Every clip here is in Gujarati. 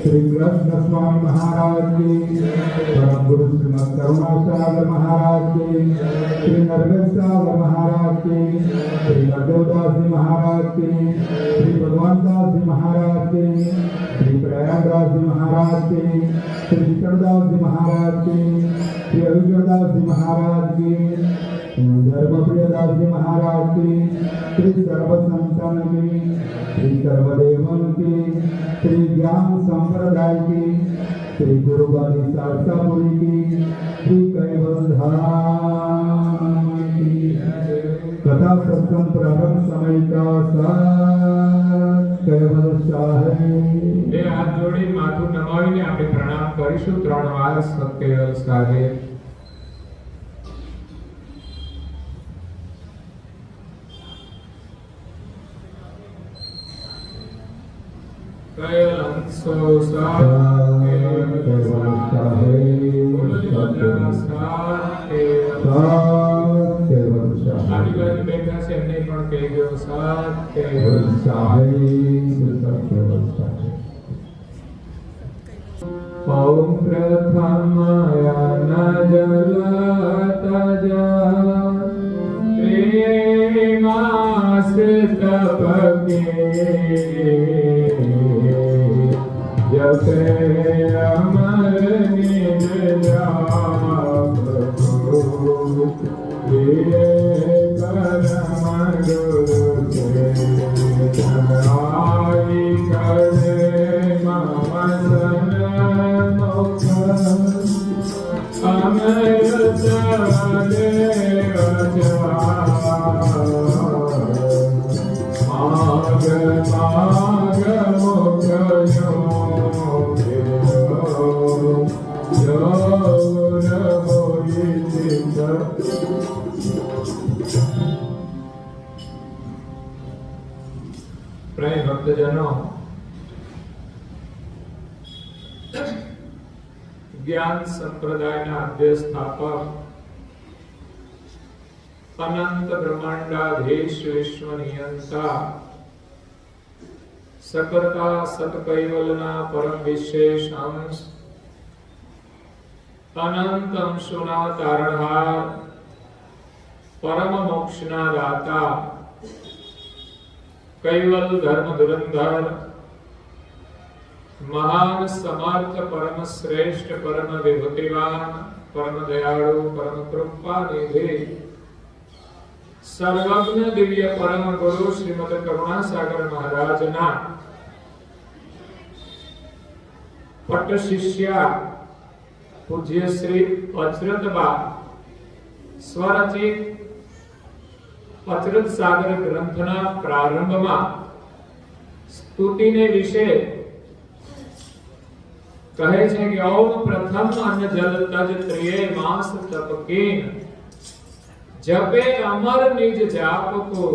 श्री कृष्ण स्वामी महाराज की, परम गुरु श्रीमद करुणासागर महाराज की, श्री नरवेश्वर महाराज की, श्री नरदेवदास जी महाराज की, श्री भगवान दास जी महाराज की, श्री प्रयागराज जी महाराज की, श्री चरणदास जी महाराज की, श्री अभिजदास जी महाराज की, धर्मप्रियदास जी महाराज की, श्री सर्व संतन की, श्री सर्वदेवन की, श्री ज्ञान संप्रदाय की, श्री गुरु गादी शास्त्रापुरी की, श्री कैवल धाम की कथा सत्संग प्रारंभ समय का साथ कैवल शाही। બે હાથ જોડી માથું નમાવીને આપણે પ્રણામ કરીશું 3 વાર સત્કેવલ સાહેબ। कैवलंसो આજુબાજુ બેઠા છે એમને પણ કહેજો સાથ કેવલ ઓમ પ્રથમયાન જલતજા પ્રેમાસ તપકે जपे अमर निज जापो ये परम गुरु से आई करे मम सन मुख अमर चले माग माग मुख प्रिय भक्तजनों, ज्ञान संप्रदायના અધ્યસ્થાપક અનંત બ્રહ્માંડાધીશ વિશ્વ નિયંતા सकर्ता सत्कैवलना परम विशेष अंश अनंत अंशोना तारणहार परम मोक्षना दाता कैवल धर्म धुरंधर महान समर्थ परम श्रेष्ठ परम विभूतिवान परम दयाळु परम कृपा निधि सर्वज्ञ दिव्य परम गुरु श्रीमद करुणासागर महाराज ना पट्ट शिष्या पूज्य श्री अचरतबा स्वरचित अचरत सागर ग्रंथना प्रारंभમાં સ્તુતિને વિશે કહે છે કે ઓમ પ્રથમ અન્ન જલ તજ ત્રિયે માસ તપકીન जपे अमर निज जाप को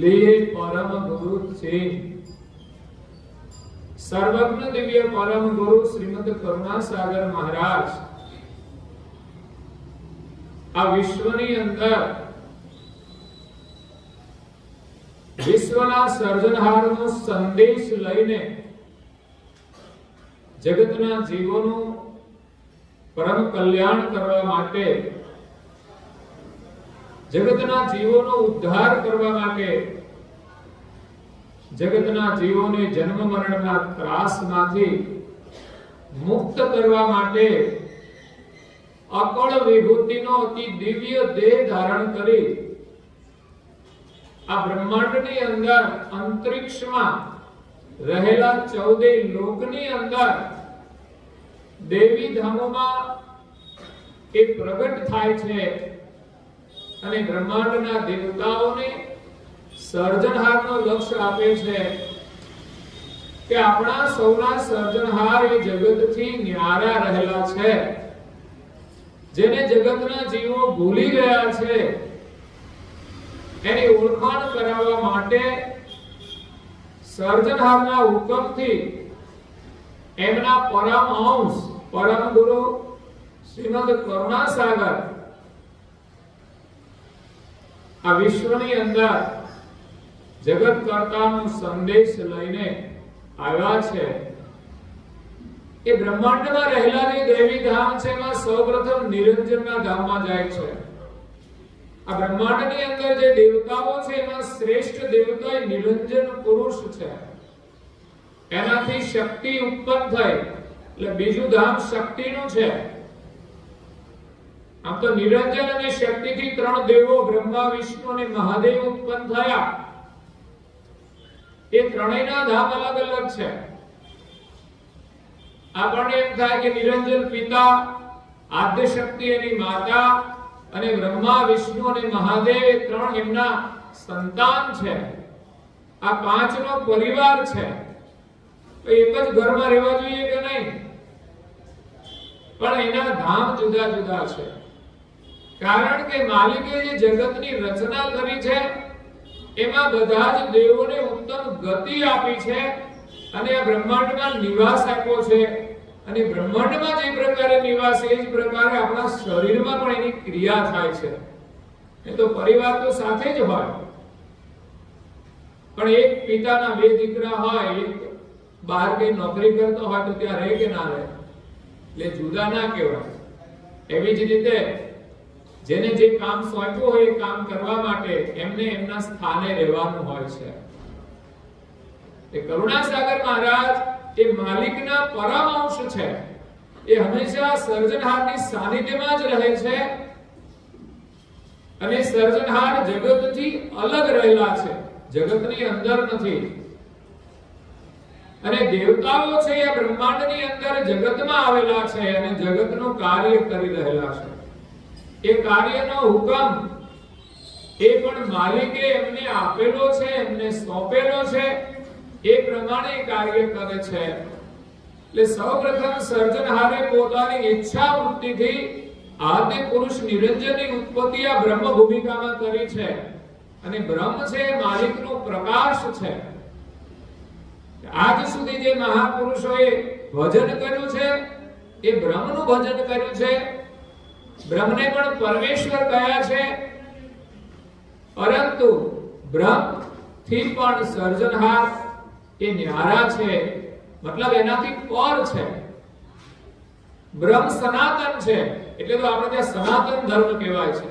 लिए परम गुरु चिन्ह। सर्वज्ञ दिव्य परम गुरु श्रीमद करुणासागर महाराज आ विश्वनी अंदर विश्वना सर्जनहारनो संदेश लईने जगतना जीवोनु परम कल्याण करवा माटे जगतना जीवोनो उद्धार करवा माटे जगतना जीवोने जन्म मरणना ત્રાસમાંથી મુક્ત કરવા માટે અકળ વિભૂતિનો અતિ દિવ્ય દેહ ધારણ કરી આ બ્રહ્માંડની અંદર અંતરિક્ષમાં રહેલા 14 લોકની અંદર દેવી ધામોમાં એ પ્રગટ થાય છે અને બ્રહ્માંડના દેવતાઓને સર્જનહારનો લક્ષ્ય આપે છે કે આપણા સૌના સર્જનહાર એ જગતથી ન્યારા રહેલા છે, જેને જગતના જીવો ભૂલી ગયા છે, એની ઓળખાણ કરાવવા માટે સર્જનહારના હુકમથી એમના પરમહંસ પરમ ગુરુ શ્રીમદ કરુણાસાગર આ વિશ્વની અંદર જગત કર્તાનો સંદેશ લઈને આવ્યા છે. એ બ્રહ્માંડમાં રહેલા જે દેવી ધામ છે એમાં સૌપ્રથમ નિરંજનના ધામમાં જાય છે. આ બ્રહ્માંડની અંદર જે દેવતાઓ છે એમાં શ્રેષ્ઠ દેવતા એ નિરંજન પુરુષ છે. એનાથી શક્તિ ઉત્પન્ન થઈ એટલે બીજું ધામ શક્તિનું છે. આમ તો નિરંજન અને શક્તિથી ત્રણ દેવો બ્રહ્મા વિષ્ણુ અને મહાદેવ ઉત્પન્ન થયા. એ ત્રણેયના ધામ અલગ અલગ છે. આપણને એમ થાય કે નિરંજન પિતા, આદ્ય શક્તિ એની માતા અને બ્રહ્મા વિષ્ણુ અને મહાદેવ એ ત્રણ એમના સંતાન છે. આ પાંચનો પરિવાર છે. તો એક જ ઘરમાં રહેવા જોઈએ કે નહીં? પણ એના ધામ જુદા જુદા છે. કારણ કે માલિકે જે જગતની રચના કરી છે એમાં બધા જ દેવોને ઉત્તમ ગતિ આપી છે અને આ બ્રહ્માંડમાં નિવાસ આપ્યો છે. અને બ્રહ્માંડમાં જે પ્રકારે નિવાસ એ જ પ્રકારે આપણા શરીરમાં પણ એની ક્રિયા થાય છે. એ તો પરિવાર તો સાથે જ હોય, પણ એક પિતાના બે દીકરા હોય, એક બહાર કઈ નોકરી કરતો હોય તો ત્યાં રહે કે ના રહે? એટલે જુદા ના કહેવાય. એવી જ રીતે જેને જે કામ સોંપ્યું હોય એ કામ કરવા માટે એમને એમના સ્થાને રહેવાનું હોય છે. એ કરુણાસાગર મહારાજ એ માલિકના પરમહંસ છે. એ હંમેશા સર્જનહારની સાનિધ્યમાં જ રહે છે અને સર્જનહાર જગતથી અલગ રહેલા છે, જગતની અંદર નથી. અને દેવતાઓ છે એ બ્રહ્માંડની અંદર જગતમાં આવેલા છે અને જગતનું કાર્ય કરી રહેલા છે. એ કાર્યનો હુકમ એ પણ માલિકે એમને આપેલો છે, એમને સોંપેલો છે. એ પ્રમાણે કાર્ય કરે છે. એટલે સૌપ્રથમ સર્જનહારે પોતાની ઈચ્છા વૃત્તિથી આદિ પુરુષ નિરંજનની ઉત્પત્તિ આ બ્રહ્મ ભૂમિકામાં કરી છે. અને બ્રહ્મ છે માલિકનો પ્રકાશ છે. આજ સુધી જે મહાપુરુષોએ ભજન કર્યું છે એ બ્રહ્મનું ભજન કર્યું છે. બ્રહ્મને પણ પરમેશ્વર કહ્યા છે, પરંતુ બ્રહ્મ થી પણ સર્જનહાર એ ન્યારા છે, મતલબ એનાથી પર છે. બ્રહ્મ સનાતન છે એટલે તો આપણે ત્યાં સનાતન ધર્મ કહેવાય છે.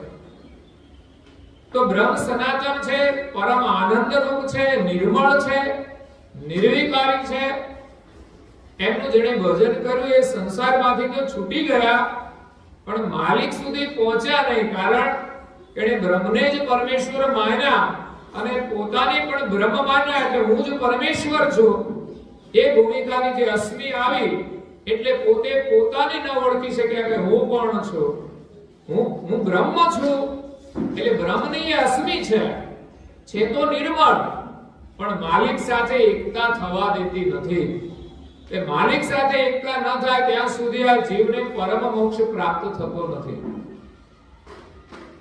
તો બ્રહ્મ સનાતન છે, પરમ આનંદ રૂપ છે, નિર્મળ છે, નિર્વિકારી છે. એમનું જેણે ભજન કર્યું એ સંસારમાંથી તો છૂટી ગયા પણ માલિક સુધી પહોંચ્યા નહીં. કારણ એણે બ્રહ્મને જ પરમેશ્વર માન્યા અને પોતાને પણ બ્રહ્મ માન્યા. એટલે હું જ પરમેશ્વર છું એ ભૂમિકાની જે અસ્મિ આવી એટલે પોતે પોતાને ન ઓળખી શક્યા કે હું કોણ છું, હું બ્રહ્મ છું. એટલે બ્રહ્મની અસ્મિ છે તો નિર્મળ, પણ માલિક સાથે એકતા થવા દેતી નથી. તે માલિક સાથે એકતા ન થાય ત્યાં સુધી આ જીવને પરમ મોક્ષ પ્રાપ્ત થતો નથી.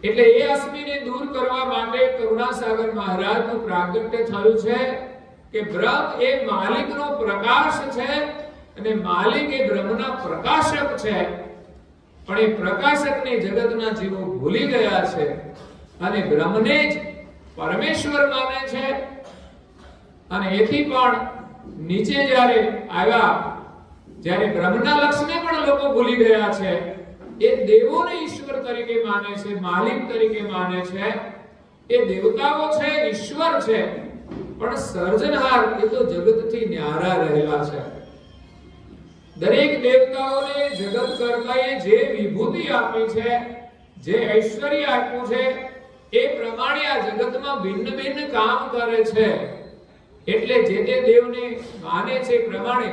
એટલે એ અસ્મિને દૂર કરવા માટે કરુણાસાગર મહારાજનું પ્રાગટ્ય થયું છે કે બ્રહ્મ એ માલિકનો પ્રકાશ છે અને માલિક એ બ્રહ્મના પ્રકાશક છે. પણ એ પ્રકાશકને જગતના જીવો ભૂલી ગયા છે અને બ્રહ્મને જ પરમેશ્વર માને છે. અને એથી પણ નીચે જ્યારે આવ્યા, જ્યારે બ્રહ્મના લક્ષ્યને પણ લોકો ભૂલી ગયા છે. એ દેવોને ઈશ્વર તરીકે માને છે, માલિક તરીકે માને છે. એ દેવતાઓ છે, ઈશ્વર છે, પણ સર્જનહાર એ તો જગતથી ન્યારા રહેલા છે. દરેક દેવતાઓને જગત કર્તાએ જે વિભૂતિ આપી છે, જે ઐશ્વર્ય આપ્યું છે, એ પ્રમાણે આ જગતમાં ભિન્ન ભિન્ન કામ કરે છે. એટલે જે તે દેવને માને છે પ્રમાણે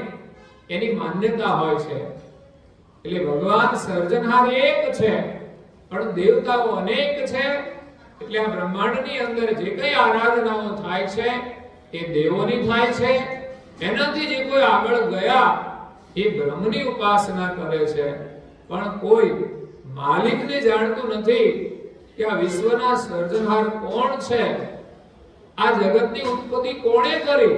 એની માન્યતા હોય છે. એટલે ભગવાન સર્જનહાર એક છે પણ દેવતાઓ અનેક છે. એટલે આ બ્રહ્માંડની અંદર જે કઈ આરાધનાઓ થાય છે એ દેવોની થાય છે, એનાથી જે કોઈ આગળ ગયા એ બ્રહ્મની ઉપાસના કરે છે. પણ કોઈ માલિકને જાણતું નથી કે આ વિશ્વના સર્જનહાર કોણ છે, આ જગતની ઉત્પત્તિ કોણે કરી.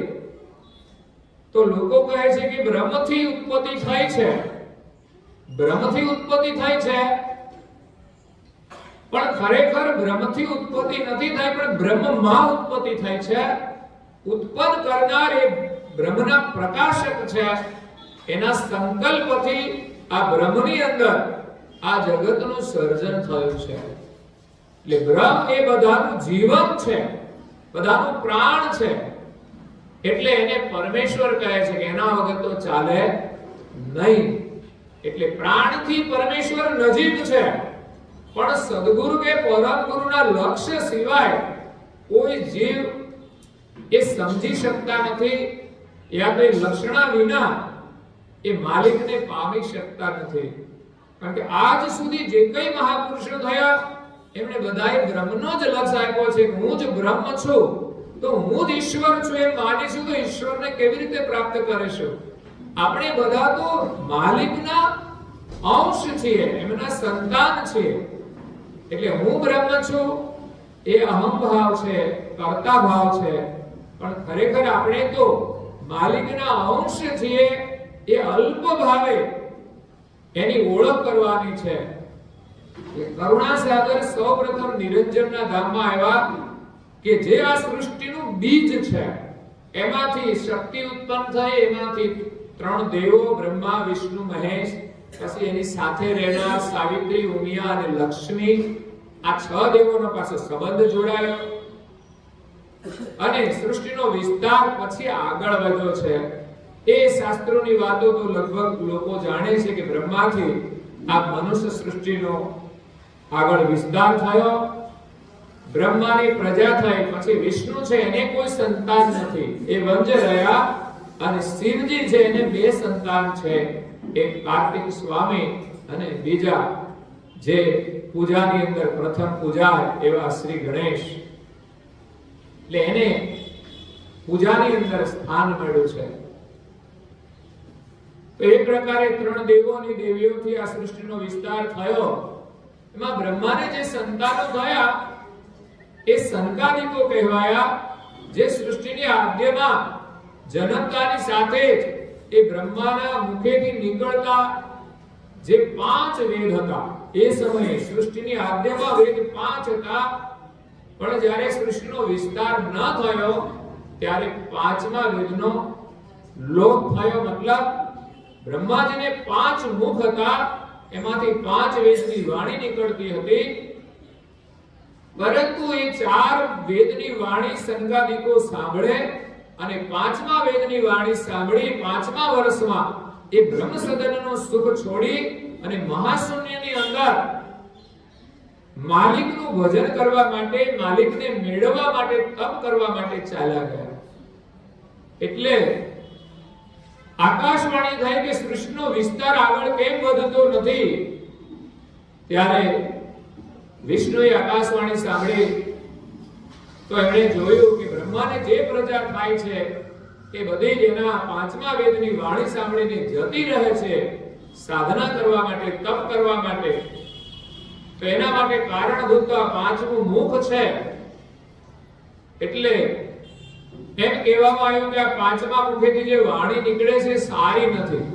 તો લોકો કહે છે કે બ્રહ્મથી ઉત્પત્તિ થઈ છે, બ્રહ્મથી ઉત્પત્તિ થઈ છે, પણ ખરેખર બ્રહ્મથી ઉત્પત્તિ નથી થઈ, પણ બ્રહ્મમાં ઉત્પત્તિ થઈ છે. ઉત્પન્ન કરનાર એ બ્રહ્મના પ્રકાશક છે, એના સંકલ્પથી આ બ્રહ્મની અંદર આ જગતનું સર્જન થયું છે. એટલે બ્રહ્મ એ બધાનું જીવન છે, બધાનું પ્રાણ છે. એટલે એને પરમેશ્વર કહે છે કે એના વગર તો ચાલે નહીં. એટલે પ્રાણથી પરમેશ્વર નજીક છે, પણ સદગુરુ કે પરમ ગુરુના લક્ષ્ય સિવાય કોઈ જીવ એ સમજી શકતા નથી, યા તો લક્ષણા વિના એ માલિકને પામી શકતા નથી. કારણ કે આજ સુધી જે કઈ મહાપુરુષો થયા એમણે બધાએ બ્રહ્મનો જ લક્ષ્ય આપ્યો છે. હું જ બ્રહ્મ છું, તો હું જ ઈશ્વર છું એમ માનીશું તો ઈશ્વરને કેવી રીતે પ્રાપ્ત કરીશું? આપણે બધા તો માલિકના અંશ છીએ, એમના સંતાન છીએ. એટલે હું બ્રહ્મ છું એ અહમ ભાવ છે, કર્તા ભાવ છે. પણ ખરેખર આપણે તો માલિકના અંશ છીએ, એ અલ્પ ભાવે એની ઓળખ કરવાની છે. કરુણા સાગર સૌપ્રથમ નિરંજનના ધામમાં આવ્યા કે જે આ સૃષ્ટિનું બીજ છે, એમાંથી શક્તિ ઉત્પન્ન થઈ, એમાંથી ત્રણ દેવો બ્રહ્મા વિષ્ણુ મહેશ, પછી એની સાથે રહેનાર સાવિત્રી ઉમિયા અને લક્ષ્મી, આ છ દેવોનો પાછો સંબંધ જોડાયો અને સૃષ્ટિનો વિસ્તાર પછી આગળ વધ્યો છે. એ શાસ્ત્રોની વાતો તો લગભગ લોકો જાણે છે કે બ્રહ્માથી આ મનુષ્ય સૃષ્ટિનો આગળ વિસ્તાર થયો, બ્રહ્માની પ્રજા થઈ, પછી વિષ્ણુ છે એને કોઈ સંતાન નથી, એ વંજ રહ્યા, અને શિવજી છે એને બે સંતાન છે, એક કાર્તિક સ્વામી અને બીજા જે પૂજાની અંદર પ્રથમ પૂજાય એવા શ્રી ગણેશ. એટલે એને પૂજાની અંદર સ્થાન મળ્યું છે. તો એક પ્રકારે ત્રણ દેવો અને દેવીઓથી આ સૃષ્ટિનો વિસ્તાર થયો. એમાં બ્રહ્માને જે સંતાનો થયા એ સંકાદિકો કહેવાયા, જે સૃષ્ટિની આદ્યમાં જન્મતાની સાથે જ એ બ્રહ્માના મુખેથી નીકળતા જે 5 વેદ હતા, એ સમયે સૃષ્ટિની આદ્યમાં વેદ 5 હતા, પણ જ્યારે સૃષ્ટિનો વિસ્તાર ન થયો ત્યારે 5મા વેદનો લોપ થયો. મતલબ બ્રહ્માજીને 5 મુખ હતા, એમાંથી 5 વેદની વાણી નીકળતી હતી, પરંતુ એ 4 વેદની વાણી સંગાદિકો સાંભળે અને 5મા વેદની વાણી સાંભળી 5મા વર્ષમાં એ બ્રહ્મ સદનનો સુખ છોડી અને મહાશૂન્યની અંદર માલિકનું ભજન કરવા માટે, માલિકને મેળવવા માટે, તપ કરવા માટે ચાલ્યા ગયા. એટલે આકાશવાણી થઈ કે સૃષ્ટિનો વિસ્તાર આગળ કેમ વધતો નથી? ત્યારે વિષ્ણુએ આકાશવાણી સાંભળી તો એમણે જોયું કે બ્રહ્માને જે પ્રજા થાય છે એ બધી જ એના 5મા વેદની વાણી સાંભળીને જતી રહે છે, સાધના કરવા માટે, તપ કરવા માટે. તો એના માટે કારણભૂત આ 5મું મુખ છે. એટલે એમ કહેવામાં આવ્યું કે આ 5મા મુખેથી જે વાણી નીકળે છે સારી નથી.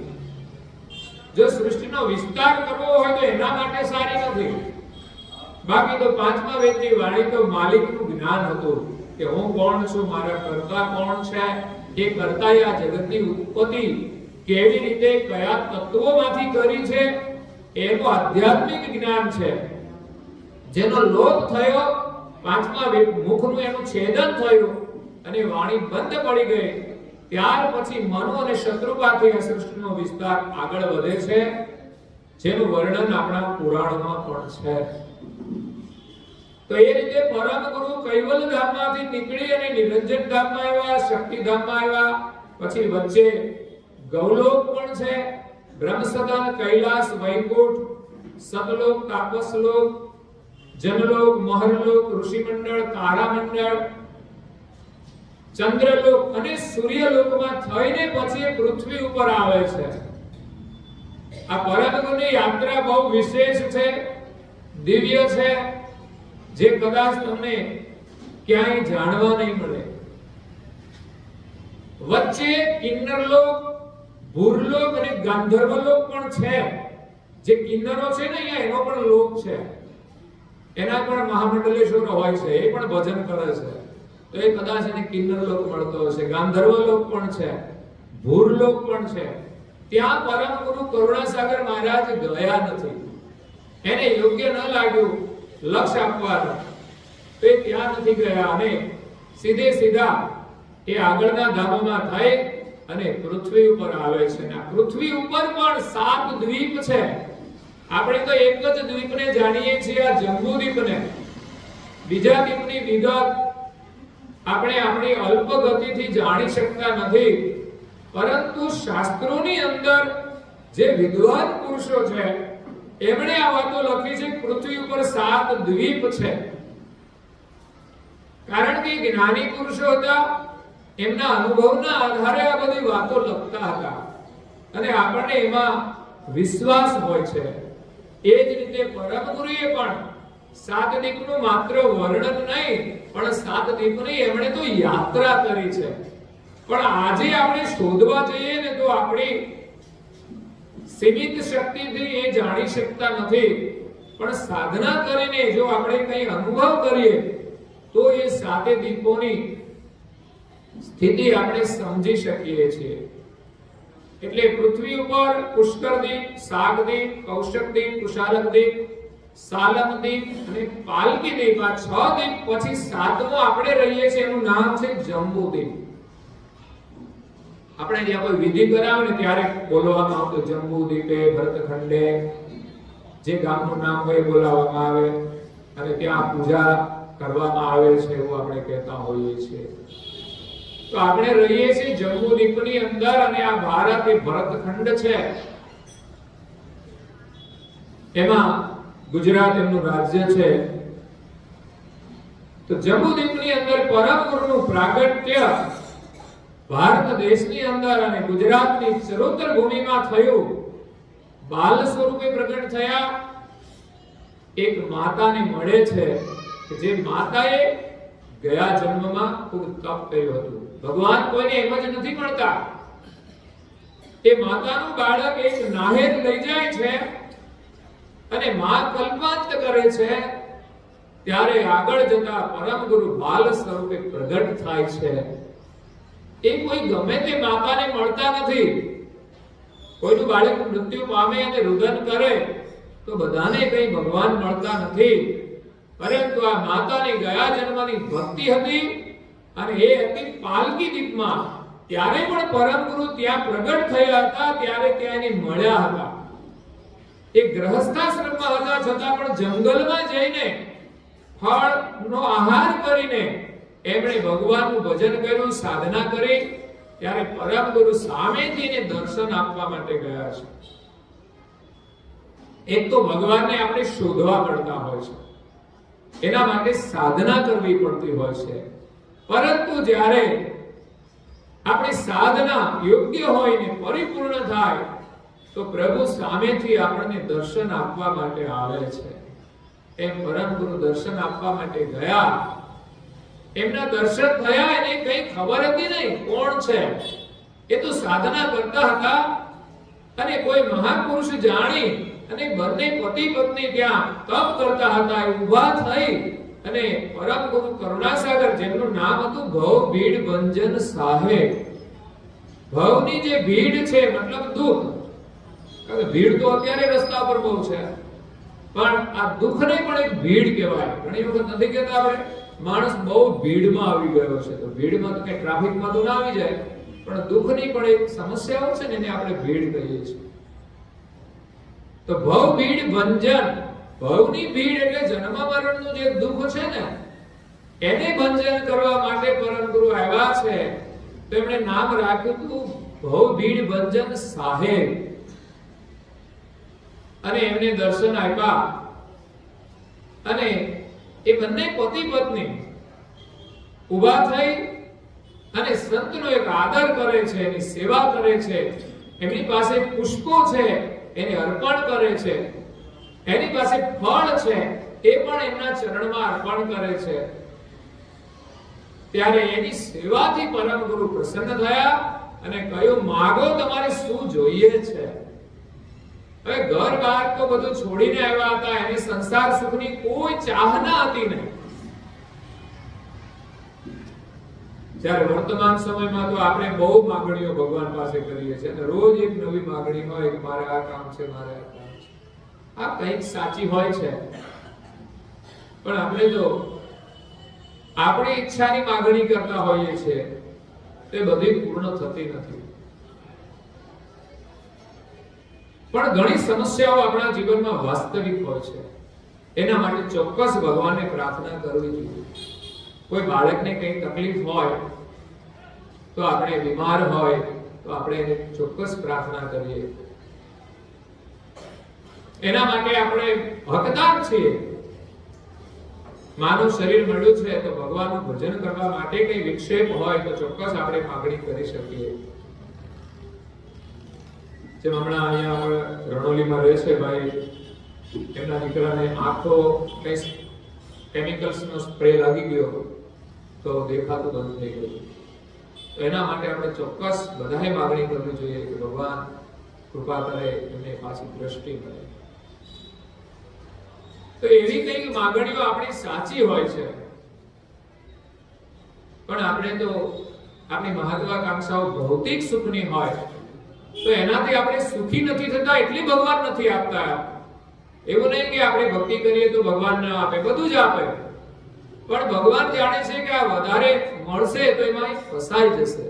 જો સૃષ્ટિનો વિસ્તાર કરવો હોય તો એના માટે સારી નથી. બાકી તો 5મા વેદની વાણી તો માલિકનું જ્ઞાન હતું કે હું કોણ છું, મારા કર્તા કોણ છે, એ કર્તાએ આ જગતની ઉત્પત્તિ કેવી રીતે કયા તત્વોમાંથી કરી છે એનું આધ્યાત્મિક જ્ઞાન છે. જેનો લોપ થયો, 5મા મુખનું એનું છેદન થયું અને વાણી બંધ પડી ગઈ, ત્યાર પછી મનુ અને શત્રુપાથી આ સૃષ્ટિનો વિસ્તાર આગળ વધે છે, જેનું વર્ણન આપણા પુરાણમાં પણ છે. તો એ રીતે પરમ ગુરુ કૈવલ ધામમાંથી નીકળી અને નિરંજન ધામમાં આવ્યા, શક્તિ ધામમાં આવ્યા, પછી વચ્ચે ગૌલોક પણ છે, બ્રહ્મસદન, કૈલાસ, વૈકુંઠ, સતલોક, તાપસલોક, જનલોક, મહરલોક, ઋષિમંડળ, તારામંડળ, ચંદ્રલોક અને સૂર્યલોકમાં થઈને પછી પૃથ્વી ઉપર આવે છે. આ પરમગુરુની યાત્રા બહુ વિશેષ છે, દિવ્ય છે, જે કદાચ તમને ક્યાંય જાણવા નહીં મળે. વચ્ચે કિન્નરલોક, ભૂરલોક અને ગાંધર્વલોક પણ છે. જે કિન્નરો છે ને અહીંયા એનો પણ લોક છે, એના પણ મહામંડલેશ્વર હોય છે, એ પણ ભજન કરે છે, તો એ કદાચ એને કિન્નરલોક મળતો હશે. ગાંધર્વલોક પણ છે, ભૂરલોક પણ છે. ત્યાં પરમ ગુરુ કરુણાસાગર મહારાજ ગયા નથી, એને યોગ્ય ન લાગ્યું લક્ષ આપવાનું, તો એ ત્યાં નથી ગયા અને સીધે સીધા એ આગળના ધામમાં થઈ અને પૃથ્વી ઉપર આવે છે. અને પૃથ્વી ઉપર પણ 7 દ્વીપ છે. આપણે તો એક જ દ્વીપને જાણીએ છીએ, આ જંબુદ્વીપને. બીજા દ્વીપની વિગત આપણે આપણી અલ્પ ગતિથી જાણી શકતા નથી, પરંતુ શાસ્ત્રોની અંદર જે વિદ્વાન પુરુષો છે એમણે આ વાતો લખી છે. પૃથ્વી ઉપર 7 દ્વીપ છે. કારણ કે જ્ઞાની પુરુષો હતા, એમના અનુભવના આધારે આ બધી વાતો લખતા હતા અને આપણને એમાં વિશ્વાસ હોય છે. એ જ રીતે પરમ ગુરુએ પણ 7 દ્વીપનું માત્ર વર્ણન નહીં, પણ 7 દ્વીપની એમણે તો યાત્રા કરી છે. પણ આજે આપણે શોધવા જઈએ ને તો આપણી સીમિત શક્તિથી એ જાણી શકતા નથી, પણ સાધના કરીને જો આપણે કંઈ અનુભવ કરીએ તો એ 7 દ્વીપોની સ્થિતિ આપણે સમજી શકીએ છીએ. એટલે પૃથ્વી ઉપર પુષ્કરદ્વીપ, શાકદ્વીપ, કૌશકદ્વીપ, કુશાલકદ્વીપ, સાલમદ્વીપ અને પાલકીદ્વીપ, આ 6 દ્વીપ પછી 7મો આપણે રહીએ છીએ, એનું નામ છે જંબુદ્વીપ. આપણે જ્યાં કોઈ વિધિ કરાવે ને ત્યારે બોલવામાં આવતો જંબુદ્વીપે ભરતખંડે, જે ગામનું નામ હોય બોલાવવામાં આવે અને ત્યાં પૂજા કરવામાં આવે છે એવું આપણે કહેતા હોઈએ છીએ. તો આપણે રહીએ છીએ જંબુદ્વીપની અંદર અને આ ભારત એ ભરતખંડ છે. એમાં ગુજરાત એમનું રાજ્ય છે. તો જંબુદ્વીપની અંદર પરમ ગુરુનું પ્રાગટ્ય ભારત દેશની અંદર અને ગુજરાતની સરોત્તર ભૂમિમાં થયું. બાલ સ્વરૂપે પ્રગટ થયા. એક માતાને મળે છે કે જે માતાએ ગયા જન્મમાં ખૂબ તપ કર્યું હતું. ભગવાન કોઈને એમ જ નથી મળતા. એ માતાનું બાળક એક નાહેર લઈ જાય છે અને માં કલ્પાંત કરે છે, ત્યારે આગળ જતા પરમ ગુરુ બાલ સ્વરૂપે પ્રગટ થાય છે. એ કોઈ ગમે તે માતાને મળતા નથી. કોઈનું બાળક મૃત્યુ પામે અને રુદન કરે તો બધાને કઈ ભગવાન મળતા નથી, પરંતુ આ માતાની ગયા જન્મની ભક્તિ હતી અને એ હતી પાલકી દ્વીપમાં. ત્યારે પણ પરમ ગુરુ ત્યાં પ્રગટ થયા હતા, ત્યારે ત્યાં એને મળ્યા હતા. એ ગ્રહસ્થાશ્રમમાં હતા છતાં પણ જંગલમાં જઈને ફળનો આહાર કરીને એમણે ભગવાનનું ભજન કર્યું, સાધના કરી. ત્યારે પરમ ગુરુ સામેથી એને દર્શન આપવા માટે ગયા છે. એક તો ભગવાનને આપણે શોધવા પડતા હોય છે, એના માટે સાધના કરવી પડતી હોય છે. પરંતુ જ્યારે આપણી સાધના યોગ્ય હોય ને પરિપૂર્ણ થાય તો પ્રભુ સામેથી આપણને દર્શન આપવા માટે આવે છે. એમ પરમ ગુરુ દર્શન આપવા માટે ગયા. એમના દર્શન થયા, એને કઈ ખબર હતી નહીં કોણ છે. એ તો સાધના કરતા હતા અને કોઈ મહાપુરુષ જાણી અને બંને પતિ પત્ની ત્યાં તપ કરતા હતા. ઊભા થઈ અને પરમ ગુરુ કરુણાસાગર, જેમનું નામ હતું ભવ ભીડ ભંજન સાહેબ. ભવની જે ભીડ છે મતલબ દુઃખ, કારણ ભીડ તો અત્યારે રસ્તા પર બહુ છે, પણ આ દુઃખને પણ એક ભીડ કહેવાય. ઘણી વખત નથી કહેતા આપણે માણસ બહુ ભીડમાં આવી ગયો છે, તો ભીડમાં તો કે ટ્રાફિકમાં તો ના આવી જાય, પણ દુઃખની પણ એક સમસ્યાઓ છે ને એને આપણે ભીડ કહીએ છીએ. તો ભવ ભીડ ભંજન, ભવની ભીડ એટલે જન્મ મરણનું જે દુઃખ છે ને એને ભંજન કરવા માટે પરમ ગુરુ આવ્યા છે. તો એમણે નામ રાખ્યું હતું ભવ ભીડ ભંજન સાહેબ. અને એમને દર્શન આપ્યા અને એ બંને પતિ પત્ની ઊભા થઈ અને સંતનો એક આદર કરે છે, એની સેવા કરે છે, એમની પાસે પુષ્પો છે એને અર્પણ કરે છે, એની પાસે ફળ છે એ પણ એમના ચરણમાં અર્પણ કરે છે, ત્યારે એની સેવાથી પરમ ગુરુ પ્રસન્ન થયા અને કહ્યું, માગો તમારે શું જોઈએ છે. હવે ઘર બહાર તો બધું છોડીને આવ્યા હતા, એને સંસાર સુખની કોઈ ચાહના હતી નહીં. જ્યારે વર્તમાન સમયમાં તો આપણે બહુ માંગણીઓ ભગવાન પાસે કરીએ છીએ અને રોજ એક નવી માંગણી હોય કે મારે આ કામ છે, મારે આ કામ છે. આ કંઈક સાચી હોય છે, પણ આપણે તો આપણી ઈચ્છાની માંગણી કરતા હોઈએ છીએ, તે બધી પૂર્ણ થતી નથી. પણ ઘણી સમસ્યાઓ આપણા જીવનમાં વાસ્તવિક હોય છે, એના માટે ચોક્કસ ભગવાનને પ્રાર્થના કરવી જોઈએ. કોઈ બાળકને કંઈ તકલીફ હોય તો આપણે બીમાર હોય તો આપણે એને ચોક્કસ પ્રાર્થના કરીએ. એના માટે આપણે હકદાર છીએ. માનવ શરીર મળ્યું છે તો ભગવાનનું ભજન કરવા માટે કઈ વિક્ષેપ હોય તો ચોક્કસ આપણે માંગણી કરી શકીએ. જેમ હમણાં અહીંયા રણોલીમાં રહે છે ભાઈ, એમના દીકરાને આંખો કઈ કેમિકલ્સનો સ્પ્રે લાગી ગયો તો દેખાતું બંધ થઈ ગયું. એના માટે આપણે ચોક્કસ બધાએ માંગણી કરવી જોઈએ કે ભગવાન કૃપા કરે, એમને પાછી દ્રષ્ટિ મળે. તો એવી કઈ માંગણીઓ આપણી સાચી હોય છે, પણ આપણે તો આપણી મહત્વાકાંક્ષાઓ ભૌતિક સુખની હોય તો એનાથી આપણે સુખી નથી થતા, એટલી ભગવાન નથી આપતા. એવું નહીં કે આપણે ભક્તિ કરીએ તો ભગવાન ન આપે, બધું જ આપે, પણ ભગવાન જાણે છે કે આ વધારે મળશે તો એમાં ફસાઈ જશે.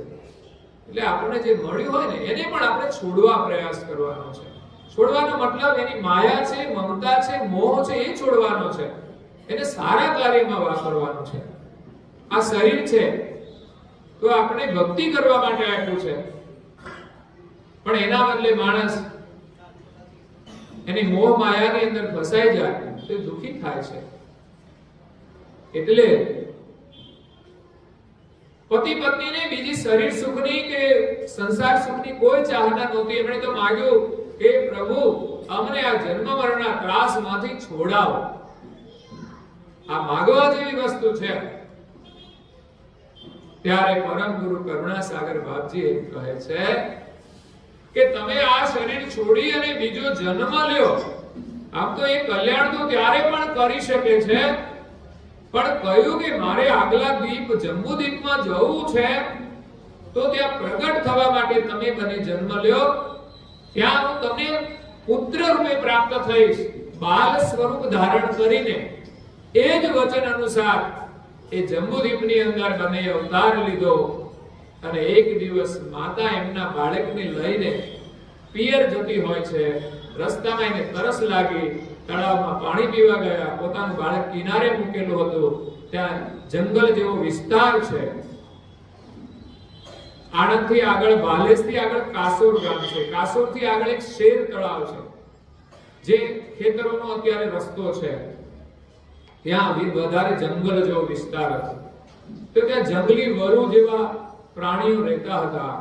એટલે આપણને જે મળ્યું હોય ને એને પણ આપણે છોડવા પ્રયાસ કરવાનો છે. છોડવાનો મતલબ એની માયા છે, મમતા છે, મોહ છે, એ છોડવાનો છે. એને સારા કાર્યમાં વાપરવાનો છે. આ શરીર છે તો આપણે ભક્તિ કરવા માટે આપ્યું છે, પણ એના બદલે માણસ એની મોહ માયાની અંદર ફસાઈ જાય તો દુઃખી થાય છે. એટલે પતિ પત્નીને બીજી શરીર સુખની કે સંસાર સુખની કોઈ ચાહના નહોતી. એમણે તો માંગ્યું કે પ્રભુ અમને આ જન્મ મરણના ત્રાસમાંથી છોડાવો. આ માંગવા જેવી વસ્તુ છે. ત્યારે પરમ ગુરુ કરુણાસાગર બાપજી એમ કહે છે કે તમે આ શરીર છોડી અને બીજો જન્મ લ્યો. આમ તો એ કલ્યાણ તો ત્યારે પણ કરી શકે છે, પણ કહ્યું કે મારે આગલા દ્વીપ જંબુદ્વીપમાં જવું છે તો ત્યાં પ્રગટ થવા માટે તમે મને જન્મ લ્યો. ત્યાં હું તમને પુત્ર રૂપે પ્રાપ્ત થઈશ. બાલ સ્વરૂપ ધારણ કરીને એ જ વચન અનુસાર એ જંબુદ્વીપની અંદર બને અવતાર લીધો અને એક દિવસ માતા એમના બાળકને લઈને પિયર જતી હોય છે. રસ્તામાં એને તરસ લાગી, તળાવમાં પાણી પીવા ગયા, પોતાનું બાળક કિનારે મૂકેલું હતું. ત્યાં જંગલ જેવો વિસ્તાર છે. આણંદથી આગળ, ભાલેજથી આગળ કાસોર ગામ છે. કાસોરથી આગળ એક શેર તળાવ છે જે ખેતરોનો અત્યારે રસ્તો છે. ત્યાં વધારે જંગલ જેવો વિસ્તાર હતો. તો ત્યાં જંગલી વરુ જેવા પ્રાણીઓ રહેતા હતા.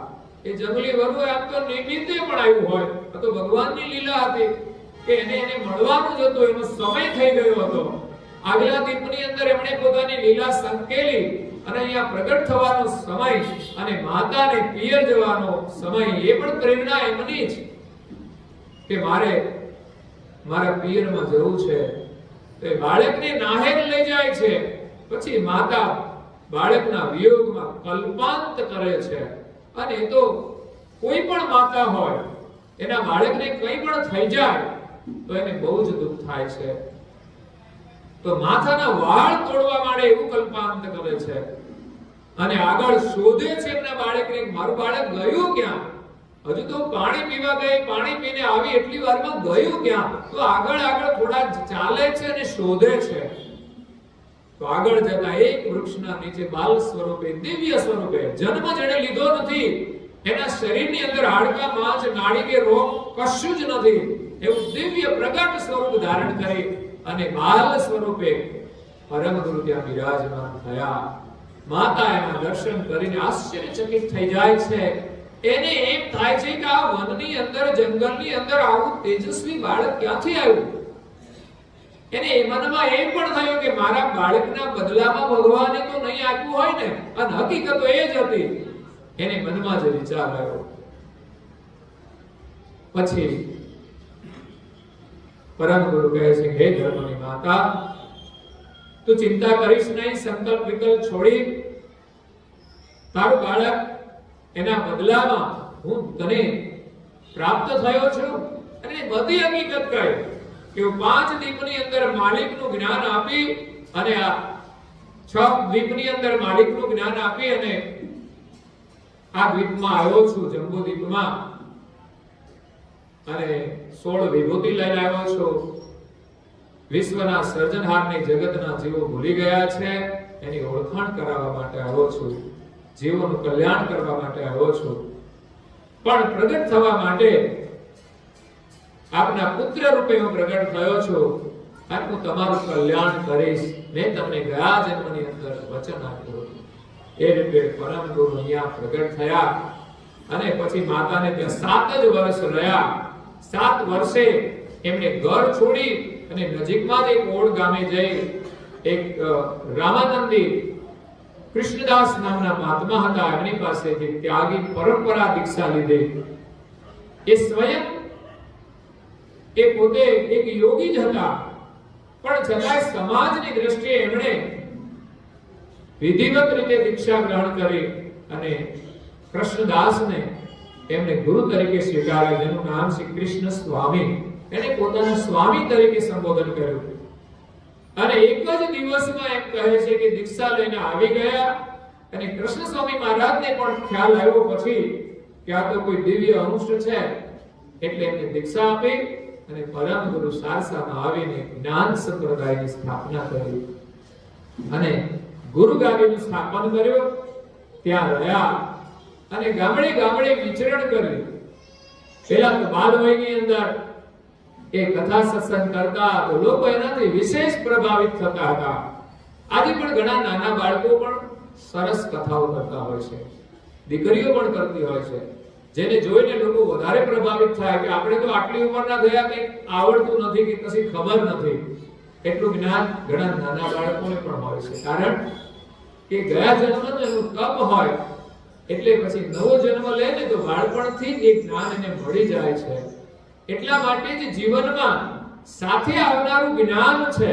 એ જંગલી વરુ આમ તો નિમિત્તે પણ આવ્યું હોય, તો ભગવાનની લીલા હતી કે એને મળવાનું જ હતું. એનો સમય થઈ ગયો હતો. આગલા દીપની અંદર એમણે પોતાની લીલા સંકેલી અને અહીંયા પ્રગટ થવાનો સમય અને માતાને પિયર જવાનો સમય, એ પણ પ્રેરણા એમની જ કે મારે મારા પિયરમાં જવું છે. તો બાળકને નાહેર લઈ જાય છે. પછી માતા બાળકના વિયોગમાં કલ્પાંત કરે છે. અને એ તો કોઈ પણ માતા હોય, એના બાળકને કંઈ પણ થઈ જાય તો એને બહુ જ દુઃખ થાય છે. તો માથાના વાળ તોડવા માટે એવું કલ્પાંત કરે છે અને આગળ શોધે છે એમના બાળકને. મારું બાળક ગયું ક્યાં? હજુ તો પાણી પીવા ગઈ, પાણી પીને આવી એટલી વારમાં ગયું ક્યાં? તો આગળ થોડા ચાલે છે અને શોધે છે. તો આગળ જતા એક વૃક્ષના નીચે બાલ સ્વરૂપે, દિવ્ય સ્વરૂપે, જન્મ જેણે લીધો નથી, એના શરીરની અંદર હાડકા, માંસ, નાડી કે રોગ કશું જ નથી, એવું દિવ્ય પ્રગટ સ્વરૂપ ધારણ કરી અને બાલ સ્વરૂપે પરમ ગુરુ ત્યાં બિરાજમાન થયા. માતા એના દર્શન કરીને આશ્ચર્યચકિત થઈ જાય છે. એને એમ થાય છે કે આ વનની અંદર, જંગલની અંદર આવું તેજસ્વી બાળક ક્યાંથી આવ્યું? એને મનમાં એમ પણ થયું કે મારા બાળકના બદલામાં ભગવાને તો નહીં આપ્યું હોય ને, અને હકીકત તો એ જ હતી. એને મનમાં જ વિચાર આવ્યો. પછી પરમ ગુરુ કહે છે, હે ધર્મની માતા, તું ચિંતા કરીશ નહીં. સંકલ્પ વિકલ્પ છોડી તારું બાળક, એના બદલામાં હું તને પ્રાપ્ત થયો છું. અને બધી હકીકત કહી કે હું 5 દ્વીપની અંદર માલિકનું જ્ઞાન આપી, અને આ 6 દ્વીપની અંદર માલિકનું જ્ઞાન આપી અને આ દ્વીપમાં આવ્યો છું, જંબુ દ્વીપમાં, અને 16 વિભૂતિ લઈને આવ્યો છું. વિશ્વના સર્જનહારની, જગતના જીવો ભૂલી ગયા છે એની ઓળખાણ કરાવવા માટે આવ્યો છું. જીવોનું કલ્યાણ કરવા માટે આવ્યો છું. પણ પ્રગટ થવા માટે આપના પુત્ર રૂપે હું પ્રગટ થયો છું, અને હું તમારું કલ્યાણ કરીશ. મેં તમને ગયા જન્મની અંદર વચન આપ્યું. એ રીતે પરમ ગુરુ અહીંયા પ્રગટ થયા, અને પછી માતાને ત્યાં 7 જ વર્ષ રહ્યા. 7 વર્ષે એમને ઘર છોડી અને નજીકમાં જ એક ઓડ ગામે જઈ એક રામાનંદી કૃષ્ણદાસ નામના મહાત્મા હતા, એમની પાસેથી ત્યાગી પરંપરા દીક્ષા લીધી. એ સ્વયં એ પોતે એક યોગી જ હતા, પણ છતાંય સમાજની દ્રષ્ટિએ એમણે વિધિવત રીતે દીક્ષા ગ્રહણ કરી અને કૃષ્ણદાસને એમને ગુરુ તરીકે સ્વીકાર્યા, જેનું નામ શ્રી કૃષ્ણ સ્વામી. એને પોતાના સ્વામી તરીકે સંબોધન કર્યું. અને એક જ દિવસમાં એમ કહે છે કે દીક્ષા લઈને આવી ગયા, અને કૃષ્ણ સ્વામી મહારાજને પણ ખ્યાલ આવ્યો પછી કે આ તો કોઈ દિવ્ય અંશ છે, એટલે એમને દીક્ષા આપી અને પરમ ગુરુ સારસામાં આવીને જ્ઞાન સંપ્રદાયની સ્થાપના કરી અને ગુરુગાદીનું સ્થાપન કર્યું. ત્યાં રહ્યા અને ગામડે ગામડે વિચરણ કર્યું. પહેલા તો બાલવયની અંદર એ કથા સત્સંગ કરતા તો લોકો એનાથી વિશેષ પ્રભાવિત થતા હતા. આજે પણ ઘણા નાના બાળકો પણ સરસ કથાઓ કરતા હોય છે, દીકરીઓ પણ કરતી હોય છે, જેને જોઈને લોકો વધારે પ્રભાવિત થાય કે આપણે તો આટલી ઉંમરના થયા, કંઈ આવડતું નથી કે કશી ખબર નથી. એટલું જ્ઞાન ઘણા નાના બાળકોને પણ હોય છે, કારણ કે ગયા જન્મનું એનું તપ હોય, એટલે પછી નવો જન્મ લે ને તો બાળપણથી જ એ જ્ઞાન એને મળી જાય છે. એટલા માટે જ જીવનમાં સાથે આવનારું જ્ઞાન છે,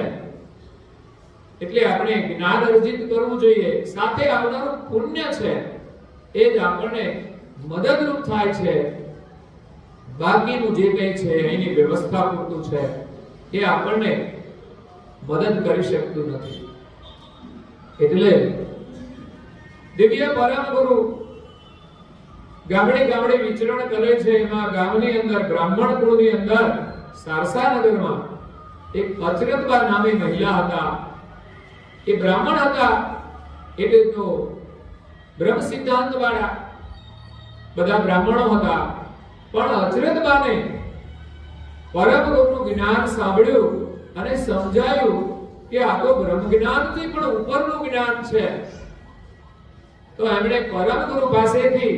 એટલે આપણે જ્ઞાન અર્જિત કરવું જોઈએ. સાથે આવનારું પુણ્ય છે, એ જ આપણને મદદરૂપ થાય છે. બાકીનું જે કંઈ છે એની વ્યવસ્થા પૂરતું છે, એ આપણને મદદ કરી શકતું નથી. એટલે દિવ્ય પરમ ગુરુ ગામડે ગામડે વિચરણ કરે છે. એમાં ગામની અંદર બ્રાહ્મણ કુળની અંદર સારસાનગરમાં એક અચરતબા નામે મહિલા હતા. એ બ્રાહ્મણ હતા, એટલે તો બ્રહ્મ સિદ્ધાંત વાળા બધા બ્રાહ્મણો હતા, પણ અચરતબાને પરમ ગુરુનું જ્ઞાન સાંભળ્યું અને સમજાયું કે આ તો બ્રહ્મ જ્ઞાનથી પણ ઉપરનું જ્ઞાન છે. તો એમણે પરમ ગુરુ પાસેથી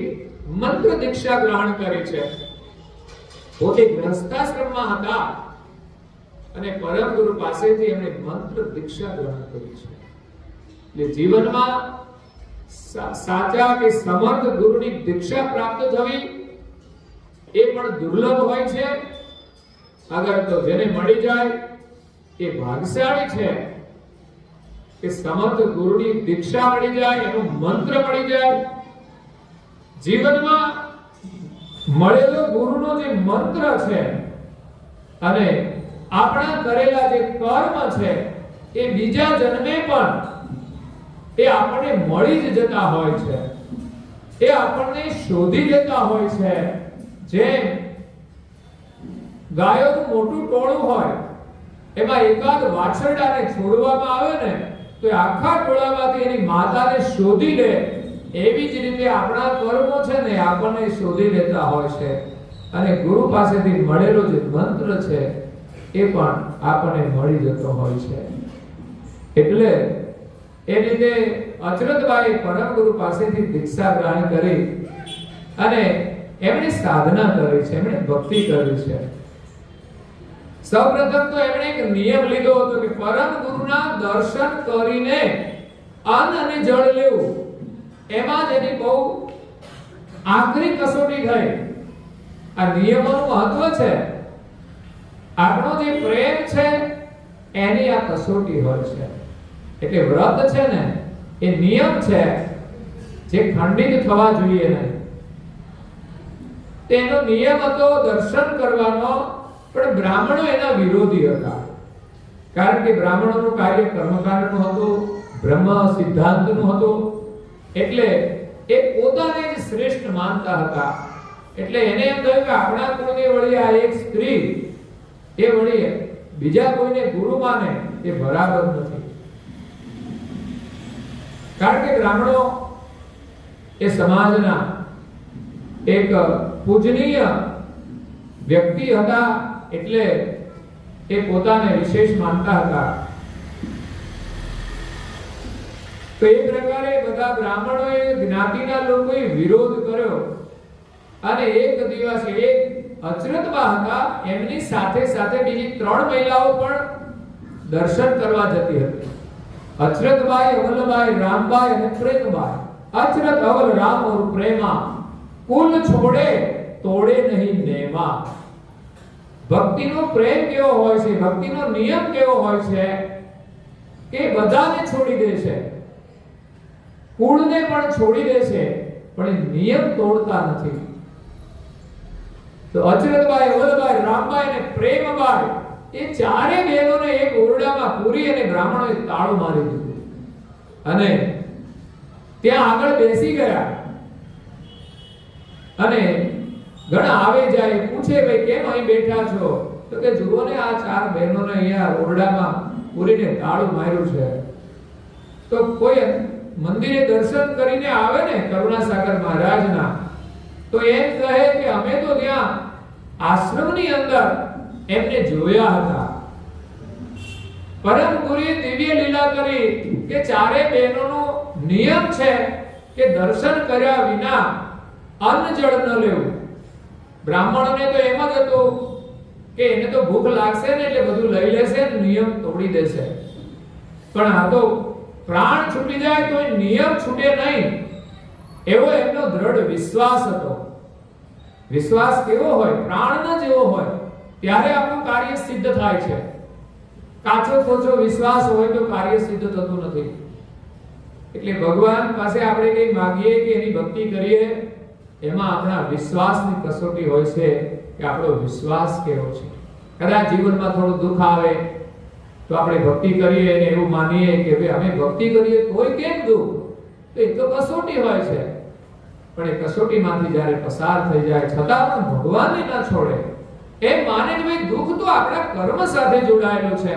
મંત્ર દીક્ષા ગ્રહણ કરી છે. પોતે ગૃહસ્થાશ્રમમાં હતા અને પરમ ગુરુ પાસેથી એમણે મંત્ર દીક્ષા ગ્રહણ કરી છે. એટલે જીવનમાં સાચા કે સમર્થ ગુરુની દીક્ષા પ્રાપ્ત થવી એ પણ દુર્લભ હોય છે. અગર તો જેને મળી જાય એ ભાગ્યશાળી છે કે સમર્થ ગુરુની દીક્ષા મળી જાય, એનો મંત્ર મળી જાય. જીવનમાં મળેલો ગુરુનો જે મંત્ર છે અને આપણા કરેલા જે કર્મ છે એ બીજા જન્મે પણ એ આપણને મળી જ જતા હોય છે, એ આપણને શોધી લેતા હોય છે. જેમ ગાયોનું મોટું ટોળું હોય, એમાં એકાદ વાછરડાને છોડવામાં આવે ને તો આખા ટોળામાંથી એની માતાને શોધી લે. એવી જ રીતે આપણા કર્મો છે ને આપણને શોધી લેતા હોય છે, અને ગુરુ પાસેથી મળેલો જે મંત્ર છે એ પણ આપણને મળી જતો હોય છે. એટલે એ રીતે અચરતબાઈ પરમ ગુરુ પાસેથી દીક્ષા ગ્રહણ કરી અને એમણે સાધના કરી છે, એમણે ભક્તિ કરી છે. સૌપ્રથમ તો એમણે એક નિયમ લીધો હતો કે પરમ ગુરુના દર્શન કરીને અન્ન અને જળ લેવું. એમાં જ એની બહુ આખરી કસોટી થઈ. આ નિયમોનું મહત્વ છે. આપણો જે પ્રેમ છે એની આ કસોટી હોય છે. એટલે વ્રત છે ને એ નિયમ છે જે ખંડિત થવા જોઈએ નહીં. તેનો નિયમ હતો દર્શન કરવાનો, પણ બ્રાહ્મણો એના વિરોધી હતા. કારણ કે બ્રાહ્મણોનું કાર્ય કર્મકાંડનું હતું, બ્રહ્મ સિદ્ધાંતનું હતું. એટલે એ પોતાને જ શ્રેષ્ઠ માનતા હતા. એટલે એને એમ થયું કે આપણા કુળની વળી આ એક સ્ત્રી એ વળી બીજા કોઈને ગુરુ માને એ બરાબર નથી. કારણ કે બ્રાહ્મણો એ સમાજના એક પૂજનીય વ્યક્તિ હતા. એટલે એ પોતાને વિશેષ માનતા હતા. તો એ પ્રકારે બધા બ્રાહ્મણોએ જ્ઞાતિના લોકોએ વિરોધ કર્યો. અને એક દિવસ એક અચરતબા હતા, એમની સાથે સાથે બીજી 3 મહિલાઓ પણ દર્શન કરવા જતી હતી. અચરતબાઈ, અવલબાઈ, રામબાઈ અને પ્રેમબાઈ. અચરત અવલ રામ ઓર પ્રેમા, કુલ છોડે તોડે નહીં નેમા. ભક્તિનો પ્રેમ કેવો હોય છે, ભક્તિનો નિયમ કેવો હોય છે કે બધાને છોડી દે છે, કુળને પણ છોડી દે છે, પણ એ નિયમ તોડતા નથી. તો અચરતબાઈ, અવલબાઈ, રામબાઈ અને પ્રેમબાઈ એ ચારે બહેનોને એક ઓરડામાં પૂરી અને બ્રાહ્મણોએ તાળું મારી દીધું અને ત્યાં આગળ બેસી ગયા. અને ઘણા આવે જાય પૂછે, ભાઈ કેમ અહીં બેઠા છો? તો કે જુઓ ને આ 4 બહેનોને અહીંયા ઓરડામાં પૂરીને તાળું માર્યું છે. તો કોઈ મંદિરે દર્શન કરીને આવે ને કરુણાસાગર મહારાજના, તો એમ કહે કે અમે તો ત્યાં આશ્રમની અંદર એમને જોયા હતા. પરમ ગુરુએ દિવ્ય લીલા કરી કે ચારે બહેનોનો નિયમ છે કે દર્શન કર્યા વિના અન્ન જળ ન લેવું. બ્રાહ્મણોને તો એમ જ હતું કે એને તો ભૂખ લાગશે ને એટલે બધું લઈ લેશે ને નિયમ તોડી દેશે. પણ આ તો પ્રાણ છૂટી જાય તો નિયમ છૂટે નહીં, એવો એમનો દ્રઢ વિશ્વાસ હતો. વિશ્વાસ કેવો હોય? પ્રાણનો જેવો હોય ત્યારે આપણું કાર્ય સિદ્ધ થાય છે. કાચો કોચો વિશ્વાસ હોય તો કાર્ય સિદ્ધ થતું નથી. એટલે ભગવાન પાસે આપણે કંઈ માંગીએ કે એની ભક્તિ કરીએ, એમાં આપણા વિશ્વાસની કસોટી હોય છે કે આપણો વિશ્વાસ કેવો છે. કદાચ જીવનમાં થોડું દુઃખ આવે તો આપણે ભક્તિ કરીએ અને એવું માનીએ કે ભાઈ અમે ભક્તિ કરીએ તોય કેમ દુઃખ? તો એ તો કસોટી હોય છે. પણ એ કસોટીમાંથી જ્યારે પસાર થઈ જાય છતાં પણ ભગવાનને ના છોડે, એમ માને કે ભાઈ દુઃખ તો આપણા કર્મ સાથે જોડાયેલું છે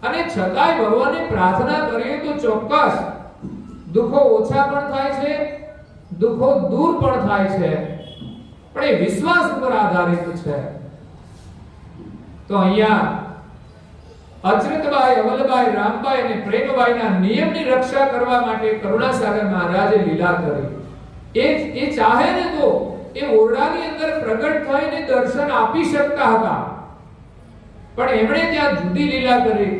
અને છતાંય ભગવાનને પ્રાર્થના કરીએ તો ચોક્કસ દુઃખો ઓછા પણ થાય છે, દુઃખો દૂર પણ થાય છે. પણ એ વિશ્વાસ ઉપર આધારિત છે. તો અહીંયા અચરતબાઈ, અવલબાઈ, રામબાઈ અને પ્રેમબાઈના નિયમની રક્ષા કરવા માટે કરુણાસાગર મહારાજે લીલા કરી. એ ચાહે ને તો એ ઓરડાની અંદર પ્રગટ થઈને દર્શન આપી શકતા હતા, પણ એમણે ત્યાં જુદી લીલા કરી.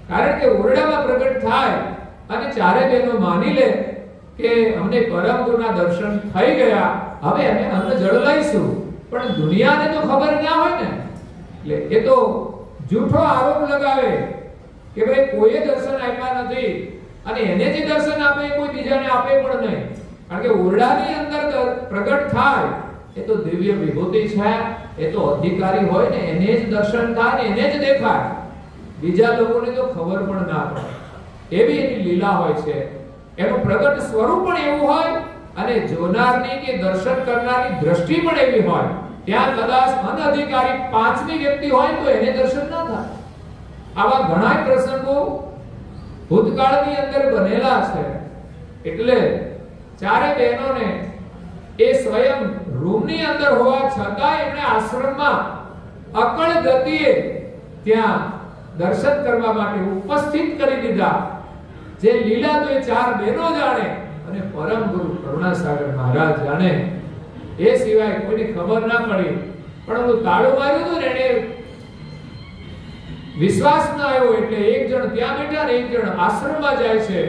કારણ કે ઓરડામાં પ્રગટ થાય અને ચારે બહેનો માની લે કે અમને પરમ ગુરુના દર્શન થઈ ગયા, હવે અમે અન્ન જળ લઈશું. પણ દુનિયાને તો ખબર ના હોય ને, એટલે એ તો જૂઠો આરોપ લગાવે કે ભાઈ કોઈએ દર્શન આપ્યા નથી અને એને જે દર્શન આપે કોઈ બીજાને આપે પણ નહીં. કારણ કે ઓરડાની અંદર પ્રગટ થાય એ તો દિવ્ય વિભૂતિ છે, એ તો અધિકારી હોય ને એને જ દર્શન થાય ને એને જ દેખાય, બીજા લોકોને તો ખબર પણ ના પડે. એવી એની લીલા હોય છે. એનું પ્રગટ સ્વરૂપ પણ એવું હોય અને જોનારની કે દર્શન કરનારની દ્રષ્ટિ પણ એવી હોય. ત્યાં કદાચ અનઅધિકારી 5મી વ્યક્તિ હોય તો એને દર્શન ના થાય. આવા ઘણા પ્રસંગો ભૂતકાળની અંદર બનેલા છે. એટલે ચારે બહેનોને એ સ્વયં રૂમની અંદર હોવા છતાં એમણે આશ્રમમાં અકળ ગતિએ ત્યાં દર્શન કરવા માટે ઉપસ્થિત કરી દીધા. જે લીલા તો એ ચાર બહેનો જાણે અને પરમ ગુરુ કરુણાસાગર મહારાજ જાણે, એ સિવાય કોઈને ખબર ના પડી. પણ હું તાળું માર્યું હતું ને, એને વિશ્વાસ ના આવ્યો એટલે એક જણ ત્યાં બેઠા ને એક જણ આશ્રમમાં જાય છે.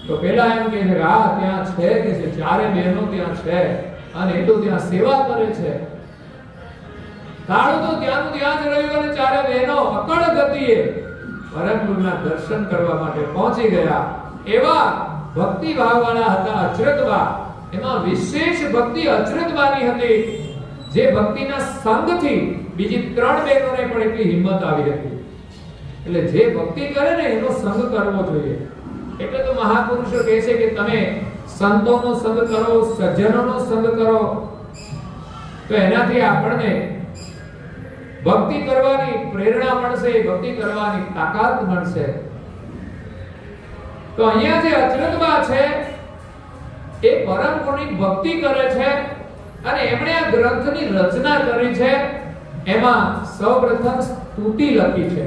તો પેલા એમ કહે છે કે આ ત્યાં છે, કે છે ચારે બહેનો ત્યાં છે અને એ તો ત્યાં સેવા કરે છે. તાળું તો ત્યાંનું ત્યાં જ રહ્યું અને ચારે બહેનો અકળ ગતિએ પરમ ગુરુના દર્શન કરવા માટે પહોંચી ગયા. એવા ભક્તિ ભાવવાળા હતા અચરતબા. એમાં વિશેષ ભક્તિ અચરતબાની હતી, જે ભક્તિના સંગથી બીજી ત્રણ બહેનોને પણ એટલી હિંમત આવી હતી. એટલે જે ભક્તિ કરે ને એનો સંગ કરવો જોઈએ. એટલે તો મહાપુરુષો કહે છે કે તમે સંતોનો સંગ કરો, સજ્જનોનો સંગ કરો, તો એનાથી આપણને ભક્તિ કરવાની પ્રેરણા મળશે, ભક્તિ કરવાની તાકાત મળશે. તો અહીંયા જે અચરતબા છે એ પરમ ગુરુની ભક્તિ કરે છે અને એમણે આ ગ્રંથની રચના કરી છે. એમાં સૌપ્રથમ સ્તુતિ લખી છે,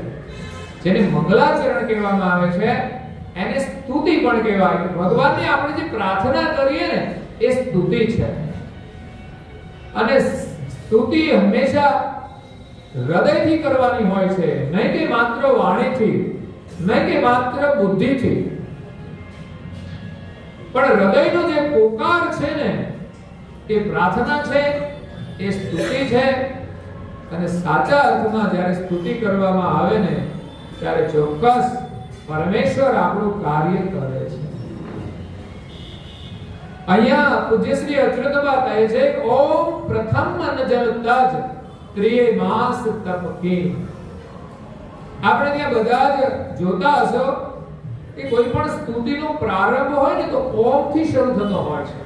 જેને મંગલાચરણ કહેવામાં આવે છે. એને સ્તુતિ પણ કહેવાય. ભગવાનને આપણે જે પ્રાર્થના કરીએ ને એ સ્તુતિ છે. અને સ્તુતિ હંમેશા હૃદયથી કરવાની હોય છે, નહીં કે માત્ર વાણીથી, નહીં કે માત્ર બુદ્ધિથી. પણ હૃદયનો જે પોકાર છે ને એ પ્રાર્થના છે, એ સ્તુતિ છે. અને સાચા અર્થમાં જ્યારે સ્તુતિ કરવામાં આવે ને ત્યારે ચોક્કસ પરમેશ્વર આપણું કાર્ય કરે છે. અહીંયા પૂજ્ય શ્રી અચરતબા કહે છે ઓમ પ્રથમ અન્ન જલ તજ ત્રિય માસ તપકી. આપણે ત્યાં બધા જ જોતા હશો કે કોઈ પણ સ્તુતિનો પ્રારંભ હોય ને તો ઓમ થી શરૂ થતો હોય છે.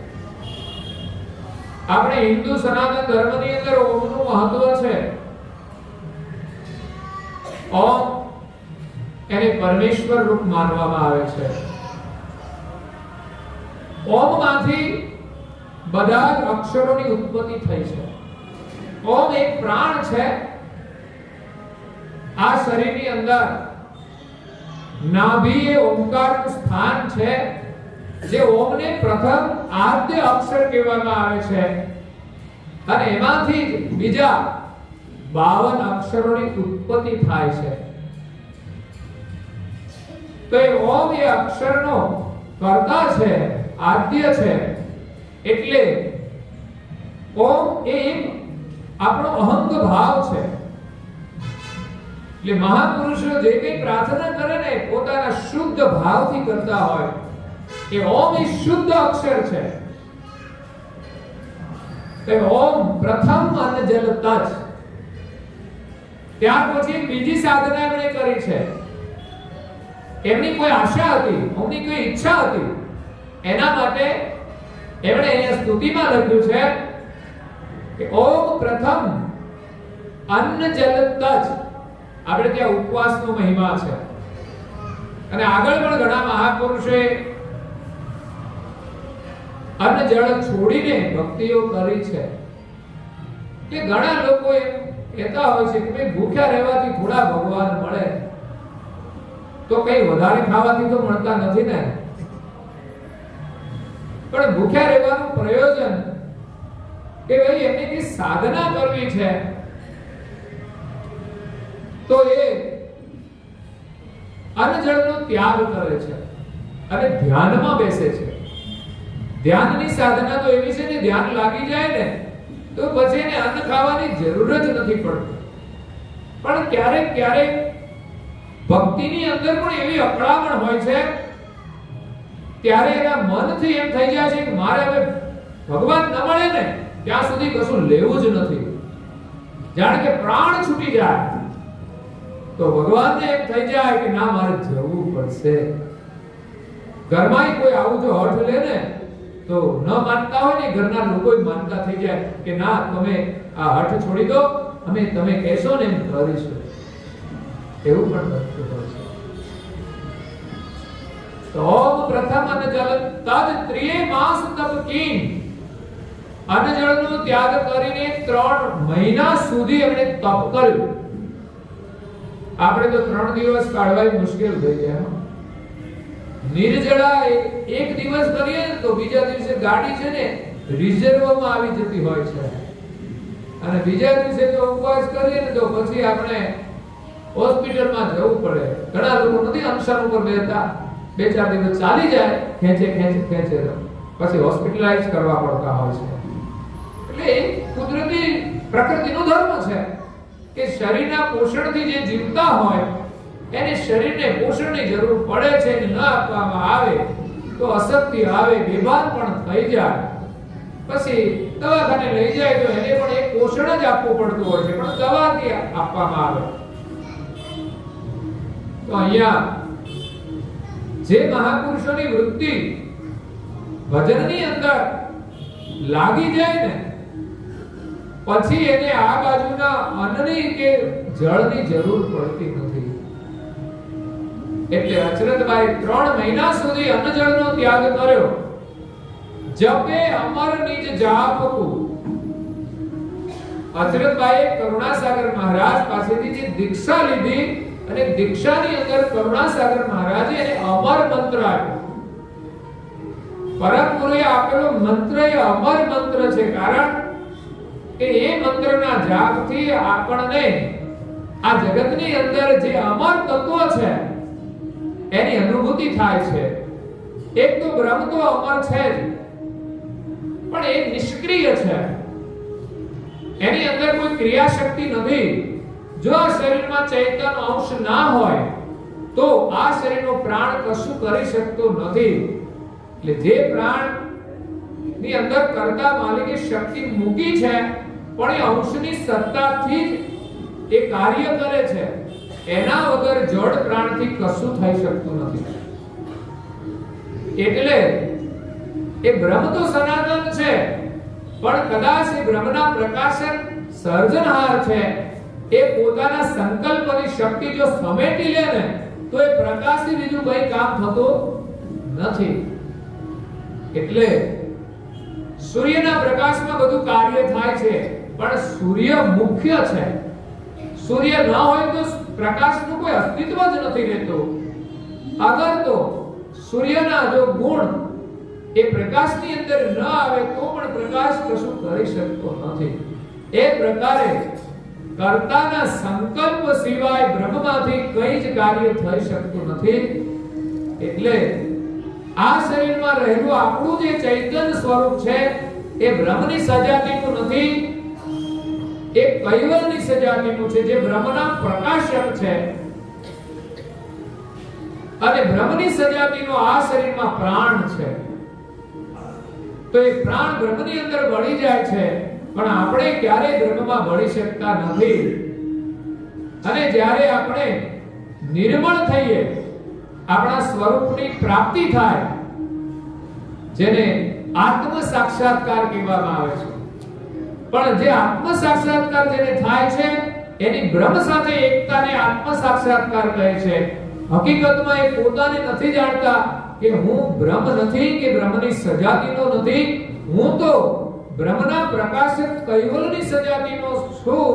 આપણે હિન્દુ સનાતન ધર્મની અંદર ઓમનું મહત્વ છે. ઓમ એને પરમેશ્વર રૂપ માનવામાં આવે છે. ઓમ માંથી બધા જ અક્ષરોની ઉત્પત્તિ થઈ છે. ઓમ એક પ્રાણ છે. આ શરીરની અંદર નાભી એ ઓમકારનું સ્થાન છે, જે ઓમને પ્રથમ આદ્ય અક્ષર કહેવામાં આવે છે. અને એમાંથી બીજા 52 અક્ષરોની ઉત્પત્તિ થાય છે. તો એ ઓમ એ અક્ષરનો કર્તા છે, આદ્ય છે. એટલે ઓમ એ એક આપણો અહંગ ભાવ છે. એટલે મહાપુરુષો જે કંઈ પ્રાર્થના કરે ને પોતાના શુદ્ધ ભાવથી કરતા હોય. એ ઓમ એ શુદ્ધ અક્ષર છે. તો ઓમ પ્રથમ અન્ન જલ તજ. ત્યાર પછી બીજી સાધના એમણે કરી છે. એમની કોઈ આશા હતી, એમની કોઈ ઈચ્છા હતી, એના માટે એમણે અહીંયા સ્તુતિમાં લખ્યું છે કે ઓમ પ્રથમ અન્ન જલ તજ. આપણે ત્યાં ઉપવાસનો મહિમા છે અને આગળ પણ ઘણા મહાપુરુષોએ અન્ન જળ છોડીને ભક્તિઓ કરી છે. કે ઘણા લોકો એમ કહેતા હોય છે કે ભાઈ ભૂખ્યા રહેવાથી થોડા ભગવાન મળે, તો કઈ વધારે ખાવાથી તો મળતા નથી ને. પણ ભૂખ્યા રહેવાનું પ્રયોજન કે ભાઈ એમને કઈ સાધના કરવી છે તો એ અન્ન જળનો ત્યાગ કરે છે અને ધ્યાનમાં બેસે છે. ધ્યાનની સાધના તો એવી છે ને ધ્યાન લાગી જાય ને તો પછી એને અન્ન ખાવાની જરૂર જ નથી પડતી. પણ ક્યારેક ક્યારેક ભક્તિની અંદર પણ એવી અકળામણ હોય છે, ત્યારે એના મનથી એમ થઈ જાય છે કે મારે હવે ભગવાન ન મળે ને ત્યાં સુધી કશું લેવું જ નથી. જાણે કે પ્રાણ છૂટી જાય તો ભગવાનને એમ થઈ જાય કે ના મારે જવું પડશે. ઘરમાં કોઈ આવું જો હઠ લે ને તો ન માનતા હોય ને ઘરના લોકો માનતા થઈ જાય કે ના તમે આ હઠ છોડી દો, અમે તમે કહેશો ને એમ કરીશું. એવું પણ થતું હોય છે. તો ઓમ પ્રથમ અન્ન જલ તજ ત્રિય માસ તપકીન. અન્ન જળનો ત્યાગ કરીને 3 મહિના સુધી એમણે તપ કર્યું. આપણે તો 3 દિવસ કાઢવા મુશ્કેલ થઈ જાય. નિર્જળા એક દિવસ કરીએ તો બીજા દિવસે ગાડી છે ને રિઝર્વમાં આવી જતી હોય છે, અને બીજા દિવસે જો ઉપવાસ કરીએ ને તો પછી આપણે હોસ્પિટલમાં જવું પડે. ઘણા લોકો નથી અનશન ઉપર બેઠા, 2-4 દિવસ ચાલી જાય, ખેંચે પછી હોસ્પિટલાઇઝ કરવા પડતા હોય છે. એટલે કુદરતી પ્રકૃતિનો ધર્મ છે કે શરીરના પોષણથી જે જીવતા હોય એને શરીરને પોષણની જરૂર પડે છે, અને ન આપવામાં આવે તો અશક્તિ આવે, બેભાન પણ થઈ જાય, પછી દવાખાને લઈ જાય તો એને પણ એક પોષણ જ આપવું પડતું હોય છે, પણ દવાથી આપવામાં આવે. તો અહીંયા જે મહાપુરુષોની વૃત્તિ ભજનની અંદર લાગી જાય ને પછી એને આ બાજુના અન્નની કે જળની જરૂર પડતી નથી. એટલે અચરતભાઈ 3 મહિના સુધી અન્ન જળનો ત્યાગ કર્યો. જપે અમર નિજ જાપકુ. અચરતભાઈએ કરુણાસાગર મહારાજ પાસેથી જે દીક્ષા લીધી અને દીક્ષાની અંદર કરુણાસાગર મહારાજે એને અમર મંત્ર આપ્યો. પરમ ગુરુએ આપેલો મંત્ર એ અમર મંત્ર છે, કારણ કે એ મંત્રના જાપથી આપણને આ જગતની અંદર જે અમર તત્વ છે એની અનુભૂતિ થાય છે. એક તો બ્રહ્મ તો અમર છે જ, પણ એ નિષ્ક્રિય છે, એની અંદર કોઈ ક્રિયા શક્તિ નથી. જો આ શરીરમાં ચૈતન્ય અંશ ના હોય તો આ શરીરનો પ્રાણ કશું કરી શકતો નથી. એટલે જે પ્રાણ ની અંદર કરતા માલિકે શક્તિ મૂકી છે, પણ એ અંશની સત્તાથી જ એ કાર્ય કરે છે. એના વગર જડ પ્રાણથી કશું થઈ શકતું નથી. એટલે એ બ્રહ્મ તો સનાતન છે, પણ કદાચ એ બ્રહ્મના પ્રકાશન સર્જનહાર છે. એ પોતાના સંકલ્પની શક્તિ જો સમેટી લે ને તો એ પ્રકાશથી બીજું કંઈ કામ થતું નથી. એટલે સૂર્યના પ્રકાશમાં બધું કાર્ય થાય છે, પણ સૂર્ય મુખ્ય છે. સૂર્ય ન હોય તો પ્રકાશનું કોઈ અસ્તિત્વ જ નથી રહેતું. અગર તો સૂર્યના જો ગુણ એ પ્રકાશની અંદર ન આવે તો પણ પ્રકાશ કશું કરી શકતો નથી. એ પ્રકારે કર્તાના સંકલ્પ સિવાય બ્રહ્મમાંથી કંઈ જ કાર્ય થઈ શકતું નથી. એટલે આ શરીરમાં રહેલું આપણું જે ચૈતન્ય સ્વરૂપ છે એ બ્રહ્મની સજાતીનું નથી, એ કૈવલ્યની સજાતીનું છે, જે બ્રહ્મના પ્રકાશક છે. અને બ્રહ્મની સજાતીનો આ શરીરમાં પ્રાણ છે. તો એ પ્રાણ બ્રહ્મની અંદર ભળી જાય છે, પણ આપણે ક્યારેય બ્રહ્મમાં ભળી શકતા નથી. અને જ્યારે આપણે નિર્મળ થઈએ, આપણા સ્વરૂપની પ્રાપ્તિ થાય, જેને આત્મ સાક્ષાત્કાર કહેવામાં આવે છે. પણ જે આત્મ સાક્ષાત્કાર જેને થાય છે એની બ્રહ્મ સાથે એકતાને આત્મ સાક્ષાત્કાર કહે છે. હકીકતમાં એ પોતાને નથી જાણતા કે હું બ્રહ્મ નથી, કે બ્રહ્મની સજાતીનો નથી, હું તો બ્રહ્મના પ્રકાશક કૈવલ્યની સજાતીનો છું,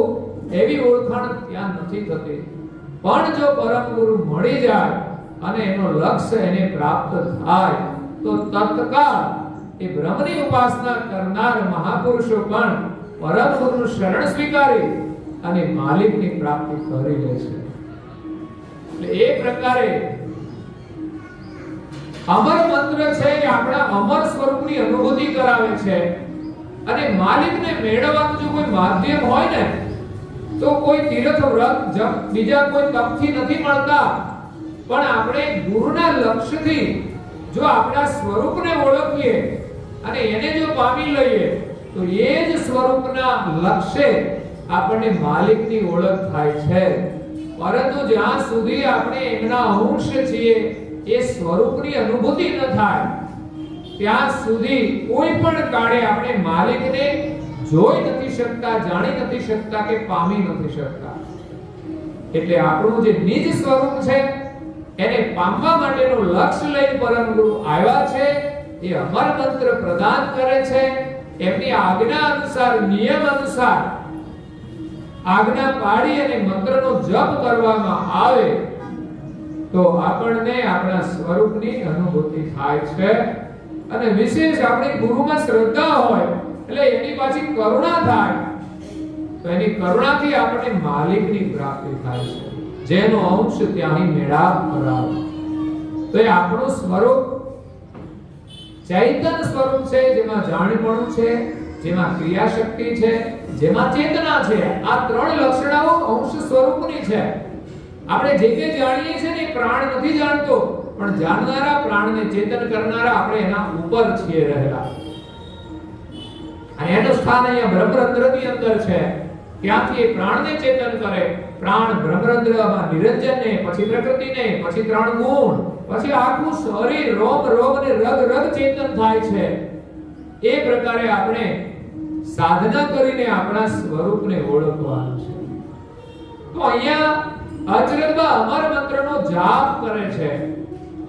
એવી ઓળખાણ ત્યાં નથી થતી. પણ જો પરમ ગુરુ મળી જાય અને એનો લક્ષ્ય એને પ્રાપ્ત થાય તો તત્કાળ એ બ્રહ્મની ઉપાસના કરનાર મહાપુરુષો પણ પરમ ગુરુનું શરણ સ્વીકારી અને માલિકની પ્રાપ્તિ કરી લે છે. એટલે એ પ્રકારે અમર મંત્ર છે એ આપણા અમર સ્વરૂપની અનુભૂતિ કરાવે છે. અને માલિકને મેળવવાનું જો કોઈ માધ્યમ હોય ને તો કોઈ તીર્થ વ્રત જપ બીજા કોઈ તપથી નથી મળતા, પણ આપણે ગુરુના લક્ષ્યથી જો આપણા સ્વરૂપને ઓળખીએ અને એને જો પામી લઈએ તો એ જ સ્વરૂપના લક્ષ્ય આપણને માલિકની ઓળખ થાય છે. પરંતુ જ્યાં સુધી આપણે એમના અંશ છીએ એ સ્વરૂપની અનુભૂતિ ન થાય ત્યાં સુધી કોઈ પણ કાળે આપણે માલિકને જોઈ નથી શકતા, જાણી નથી શકતા કે પામી નથી શકતા. એટલે આપણું જે નિજ સ્વરૂપ છે એને પામવા માટેનું લક્ષ્ય લઈને પરમ ગુરુ આવ્યા છે. એ અમર મંત્ર પ્રદાન કરે છે. એમની આજ્ઞા અનુસાર, નિયમ અનુસાર આજ્ઞા પાડી અને મંત્રનો જપ કરવામાં આવે તો આપણને આપણા સ્વરૂપની અનુભૂતિ થાય છે અને વિશેષ આપણી ગુરુમાં શ્રદ્ધા હોય એટલે એની પાછી કરુણા થાય તો એની કરુણાથી આપણને માલિકની પ્રાપ્તિ થાય છે, જેનો અંશ ત્યાંથી મેળાપ કરાવે. તો એ આપણું સ્વરૂપ ચૈતન્ય સ્વરૂપ છે, જેમાં જાણપણું છે, જેમાં ક્રિયાશક્તિ છે, જેમાં ચેતના છે. આ ત્રણ લક્ષણો અંશ સ્વરૂપની છે. આપણે જે કે જાણીએ છીએ ને પ્રાણ નથી જાણતો, પણ જાણનારા પ્રાણને ચેતન કરનારા આપણે એના ઉપર છીએ રહેલા. અને એનું સ્થાન અહીંયા બ્રહ્મરંધ્રની અંદર છે. ત્યાંથી એ પ્રાણને ચેતન કરે. પ્રાણ બ્રહ્મરંધ્રમાં નિરંજનને, પછી પ્રકૃતિને, પછી ત્રણ ગુણ, પછી આખું શરીર રોમ રોમ અને રગ રગ ચેતન થાય છે. એ પ્રકારે આપણે સાધના કરીને આપણા સ્વરૂપને ઓળખવાનું છે. તો અહીંયા અચરજમાં અમર મંત્રનો જાપ કરે છે.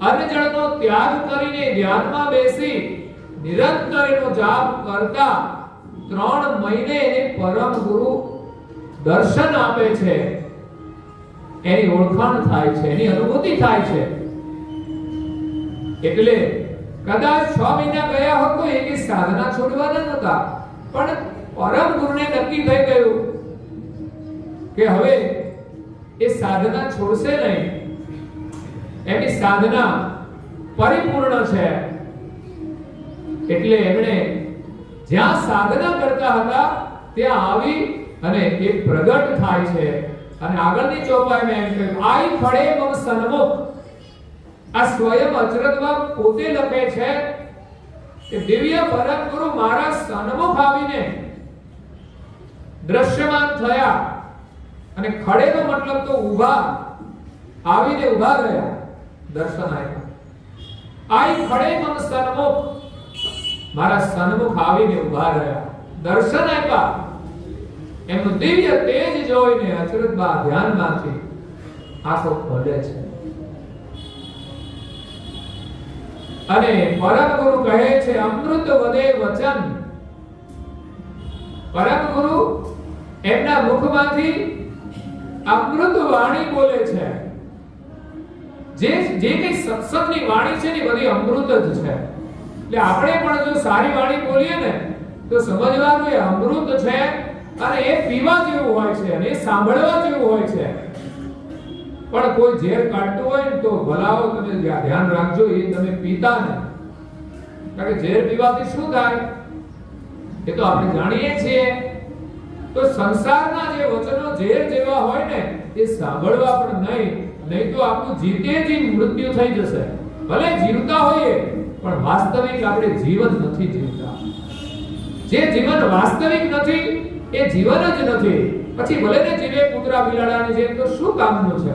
અન્નજળનો ત્યાગ કરીને ધ્યાનમાં બેસી નિરંતર એનો જાપ કરતા 3 મહિને એને પરમ ગુરુ દર્શન આપે છે. એની ઓળખાણ થાય છે, એની અનુભૂતિ થાય છે. એટલે કદાચ 6 મહિના ગયા હોત તો એની સાધના છોડવાના નહોતા, પણ પરમ ગુરુને નક્કી થઈ ગયું કે હવે એ સાધના છોડશે નહીં. એની સાધના પરિપૂર્ણ છે. એટલે એમણે જ્યાં સાધના કરતા હતા ત્યાં આવી અને એ પ્રગટ થાય છે. અને આગળની ચોપાઈમાં એમ કહ્યું, આઈ ખડે મમ સન્મુખ. આ સ્વયં અચરજમાં પોતે લખે છે કે દિવ્ય પરમ ગુરુ મારા સન્મુખ આવીને દ્રશ્યમાન થયા. અને ખડેનો મતલબ તો ઊભા, આવીને ઊભા રહ્યા, દર્શન આપ્યા. આઈ ખડે મમ સન્મુખ, મારા સન્મુખ આવીને ઊભા રહ્યા, દર્શન આપ્યા. એમનું દિવ્ય તેજ જોઈને અચરજમાં ધ્યાનમાંથી આંખો ખોલે છે. અને પરમ ગુરુ કહે છે, અમૃત વદે વચન. પરમ ગુરુ એમના મુખમાંથી અમૃત વાણી બોલે છે. જે કઈ સત્સંગની વાણી છે ને બધી અમૃત જ છે. એટલે આપણે પણ જો સારી વાણી બોલીએ ને તો સમજવાનું એ અમૃત છે અને એ પીવા જેવું હોય છે અને એ સાંભળવા જેવું હોય છે. પણ કોઈ ઝેર કાઢતું હોય ને તો ભલાઓ તમે ધ્યાન રાખજો, એ તમે પીતા ને. કારણ કે ઝેર પીવાથી શું થાય એ તો આપણે જાણીએ છીએ. તો સંસારના જે વચનો ઝેર જેવા હોય ને એ સાંભળવા પણ નહીં તો આપણું જીતે જ મૃત્યુ થઈ જશે. ભલે જીવતા હોઈએ પણ વાસ્તવિક આપણે જીવન નથી જીવતા. જે જીવન વાસ્તવિક નથી એ જીવન જ નથી. પછી ભલે ને જીવે કૂતરા બિલાડાની જેમ તો શું કામનું છે,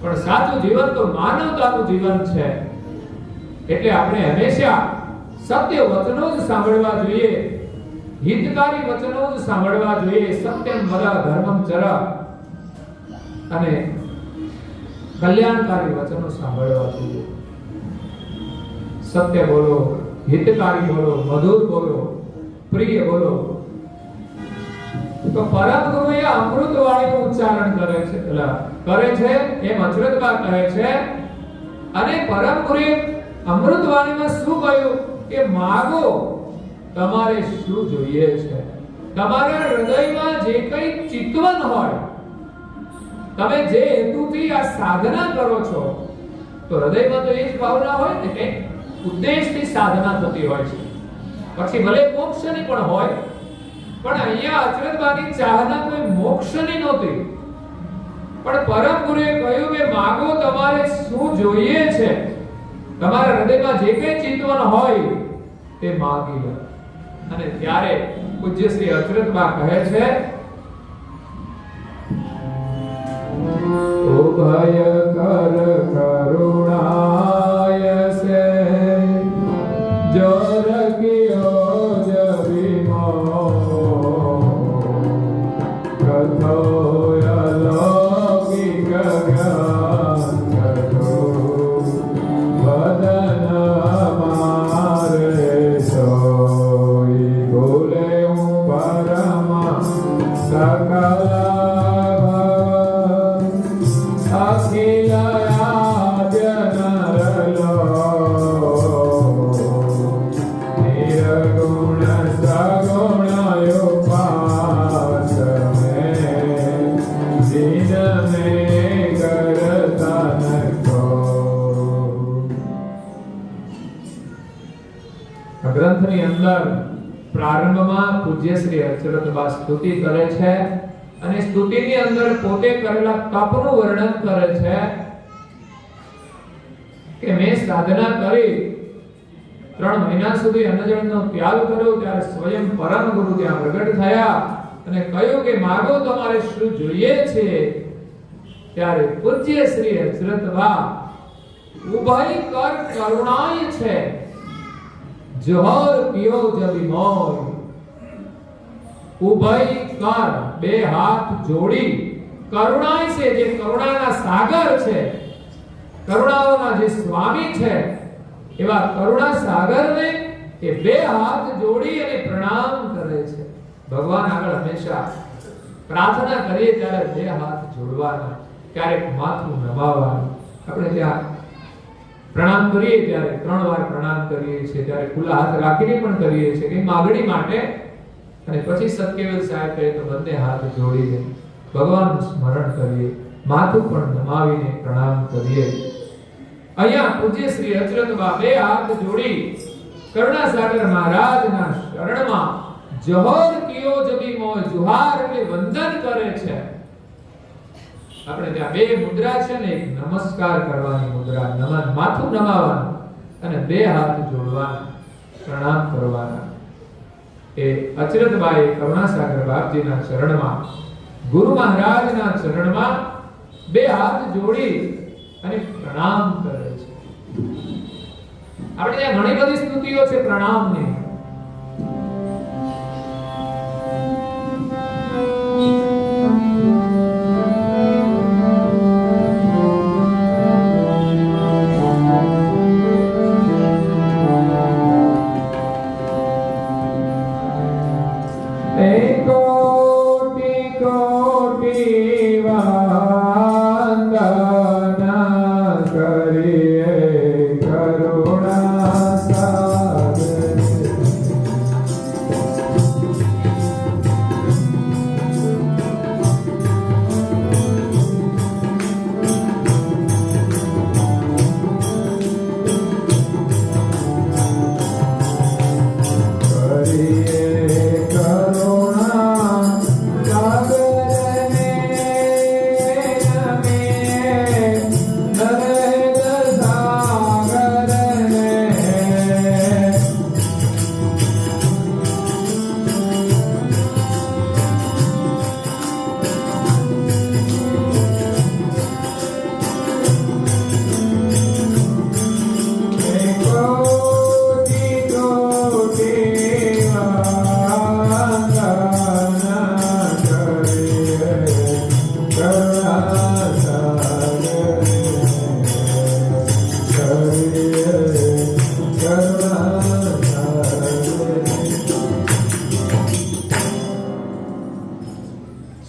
પણ સાચું જીવન તો માનવતાનું જીવન છે. એટલે આપણે હંમેશા સત્ય વચનો જ સાંભળવા જોઈએ, હિતકારી વચનો જ સાંભળવા જોઈએ. સત્યમ વદ ધર્મમ ચર, અને કલ્યાણકારી વચનો સાંભળવા જોઈએ. સત્ય બોલો, હિતકારી બોલો, મધુર બોલો, પ્રિય બોલો. તો પરમ ગુરુએ અમૃત વાણીનું ઉચ્ચારણ કરે છે એમ અચરજમાં કહે છે. અને પરમ ગુરુએ અમૃત વાણીમાં શું કહ્યું કે માગો, તમારે શું જોઈએ છે. તમારા હૃદયમાં જે કંઈ ચિંતવન હોય, તમે જે હેતુથી આ સાધના કરો છો, તો હૃદયમાં તો એ જ ભાવના હોય ને કે ઉદ્દેશથી સાધના થતી હોય છે. પછી ભલે મોક્ષની પણ હોય, પણ અહીંયા અચરજમાંની ચાહના કોઈ મોક્ષની નહોતી. પણ પરમ ગુરુએ કહ્યું કે માગો, તમારે શું જોઈએ છે. તમારા હૃદયમાં જે કંઈ ચિંતવન હોય તે માગી લો. અને ત્યારે પૂજ્ય શ્રી અચરજમાં કહે છે, ઉભય કર કરુણાય સે જોર કિયો જવિમો કથોય લૌકિક જ્ઞાન કથો વદન મારે સોઈ બોલે હું પરમ સકલ અખિલ પ્રારંભમાં પૂજ્ય શ્રી અચરતબા સ્તુતિ કરે છે અને સ્તુતિની અંદર પોતે કરેલા તપનું વર્ણન કરે છે કે મેં સાધના કરી 3 મહિના સુધી અન્નજળનો ત્યાગ કર્યો ત્યારે સ્વયં પરમ ગુરુ ત્યાં પ્રગટ થયા અને કહ્યું કે માગો તમારે શું જોઈએ છે. ત્યારે પૂજ્ય શ્રી અચરતબા ઉભય કર કરુણાય છે જોહર પિયો જબી મોય. ઉભય કર બે હાથ જોડી કરુણાય છે જે કરુણાના સાગર છે, કરુણાઓના જે સ્વામી છે એવા કરુણા સાગરને એ બે હાથ જોડી અને પ્રણામ કરે છે. ભગવાન આગળ હંમેશા પ્રાર્થના કરીએ ત્યારે બે હાથ જોડવાના, ક્યારેક માથું નમાવવાનું. આપણે ત્યાં પ્રણામ કરીએ ત્યારે 3 વાર પ્રણામ કરીએ છીએ, ત્યારે ખુલ્લા હાથ રાખીને પણ કરીએ છીએ કે માગણી માટે. અને પછી સત્યવેલ સાહેબ કહે તો બંને હાથ જોડીને ભગવાનનું સ્મરણ કરીએ, માથું પણ નમાવીને પ્રણામ કરીએ. અહીંયા પૂજ્ય શ્રી અચરતબા બે હાથ જોડી કરુણાસાગર મહારાજના શરણમાં જોહર કિયો જબી મોય, જોહાર એટલે વંદન કરે છે. આપણે ત્યાં બે મુદ્રા છે ને, એક નમસ્કાર કરવાની મુદ્રા, નમન માથું નમાવવાનું અને બે હાથ જોડવાના, પ્રણામ કરવાના. એ અચરતબાઈ કરુણાસાગર બાપજીના ચરણમાં, ગુરુ મહારાજના ચરણમાં બે હાથ જોડી અને પ્રણામ કરે છે. આપણે ત્યાં ઘણી બધી સ્તુતિઓ છે પ્રણામની.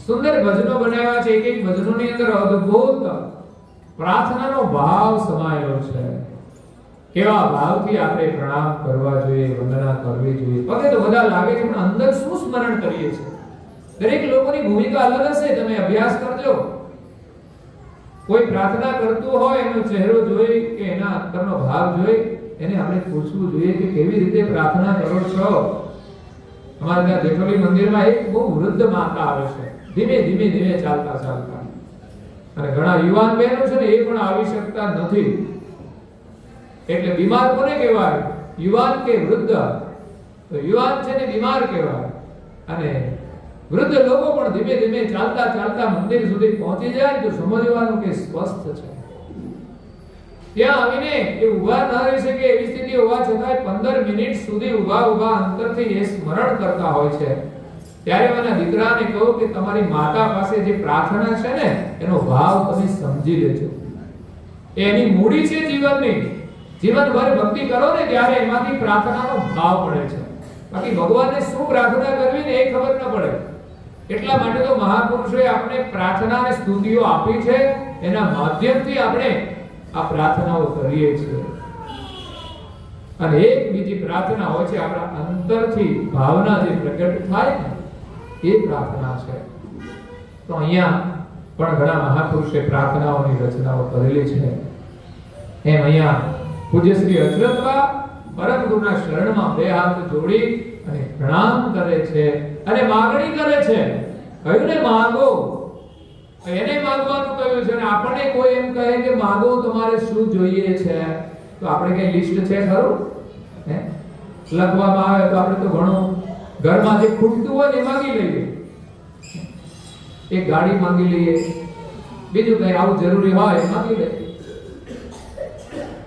સુંદર ભજનો બનાવ્યા છે. એક એક ભજનોની અંદર અદ્ભુત પ્રાર્થનાનો ભાવ સમાયેલો છે. કેવા ભાવથી આપણે પ્રણામ કરવા જોઈએ, વંદના કરવી જોઈએ. પગે તો બધા લાગે છે પણ અંદર શું સ્મરણ કરીએ છીએ? દરેક લોકોની ભૂમિકા અલગ હશે. તમે અભ્યાસ કરજો. કોઈ પ્રાર્થના કરતું હોય એનો ચહેરો જોઈ કે એના અંતરનો ભાવ જોઈ એને આપણે પૂછવું જોઈએ કે કેવી રીતે પ્રાર્થના કરો છો. અમારા ત્યાં જેઠોલી મંદિરમાં એક બહુ વૃદ્ધ માતા આવે છે, ધીમે ધીમે ધીમે ચાલતા ચાલતા, અને ઘણા યુવાન બહેનો છે ને એ પણ આવી શકતા નથી. એટલે બીમાર કોને કહેવાય? યુવાન કે વૃદ્ધ? તો યુવાન છે ને બીમાર કહેવાય, અને વૃદ્ધ લોકો પણ ધીમે ધીમે ચાલતા ચાલતા મંદિર સુધી પહોંચી જાય તો સમજવાનું કે સ્વસ્થ છે. ત્યાં આવીને એ ઊભા ન રહી શકે એવી સ્થિતિ હોવા છતાં 15 મિનિટ સુધી ઊભા અંતરથી એ સ્મરણ કરતા હોય છે. ત્યારે મારા દીકરાને કહું કે તમારી માતા પાસે જે પ્રાર્થના છે ને એનો ભાવ તમે સમજી લેજો. એની મૂડી છે જીવનની. જીવનભર ભક્તિ કરો ને ત્યારે એમાંથી પ્રાર્થનાનો ભાવ પડે છે. બાકી ભગવાનને શું પ્રાર્થના કરવી ને એ ખબર ન પડે. એટલા માટે તો મહાપુરુષોએ આપણે પ્રાર્થના અને સ્તુતિઓ આપી છે. એના માધ્યમથી આપણે આ પ્રાર્થનાઓ કરીએ છીએ. અને એક બીજી પ્રાર્થના હોય છે આપણા અંતરથી ભાવના જે પ્રગટ થાય ને એ પ્રાર્થના છે. તો અહીંયા પણ ઘણા મહાપુરુષે પ્રાર્થનાઓની રચનાઓ કરેલી છે. એમ અહીંયા પૂજ્ય શ્રી અચરતબા પરમ ગુરુના શરણમાં બે હાથ જોડી અને પ્રણામ કરે છે અને માગણી કરે છે. કહ્યું ને માગો, એને માગવાનું કહ્યું છે. અને આપણને કોઈ એમ કહે કે માગો તમારે શું જોઈએ છે, તો આપણે કઈ લિસ્ટ છે ખરું? હે, લખવામાં આવે તો આપણે તો ઘણું ઘરમાં જે ખૂટતું હોય એ માંગી લઈએ. એક ગાડી માંગી લઈએ, બીજું કઈ આવું જરૂરી હોય એ માંગી લઈએ,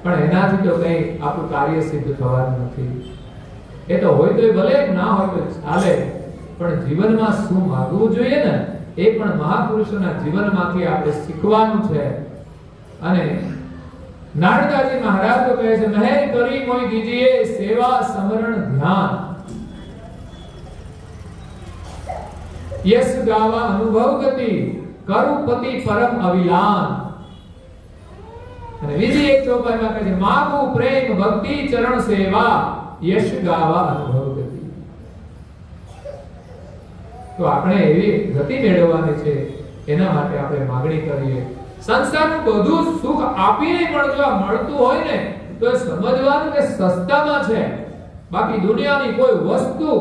પણ એનાથી તો કઈ આપણું કાર્ય સિદ્ધ થવાનું નથી. એ તો હોય તો ભલે, ના હોય તો ચાલે, પણ જીવનમાં શું માંગવું જોઈએ ને એ પણ મહાપુરુષોના જીવનમાંથી આપણે શીખવાનું છે. અને નારદાજી મહારાજ તો કહે છે, મહેર કરી મોઈ દીજીએ સેવા સમરણ ધ્યાન, યશ ગાવા અનુભવ ગતિ, કરુપતિ પરમ અવિલાન. અને બીજી એક ચોપાઈમાં કહે છે, માગુ પ્રેમ ભક્તિ ચરણ સેવા, યશ ગાવા અનુભવ ગતિ. તો આપણે એવી ગતિ મેળવવાની છે, એના માટે આપણે માગણી કરીએ. સંસારનું બધું સુખ આપીને પણ જો મળતું હોય ને તો એ સમજવાનું કે સસ્તામાં છે. બાકી દુનિયાની કોઈ વસ્તુ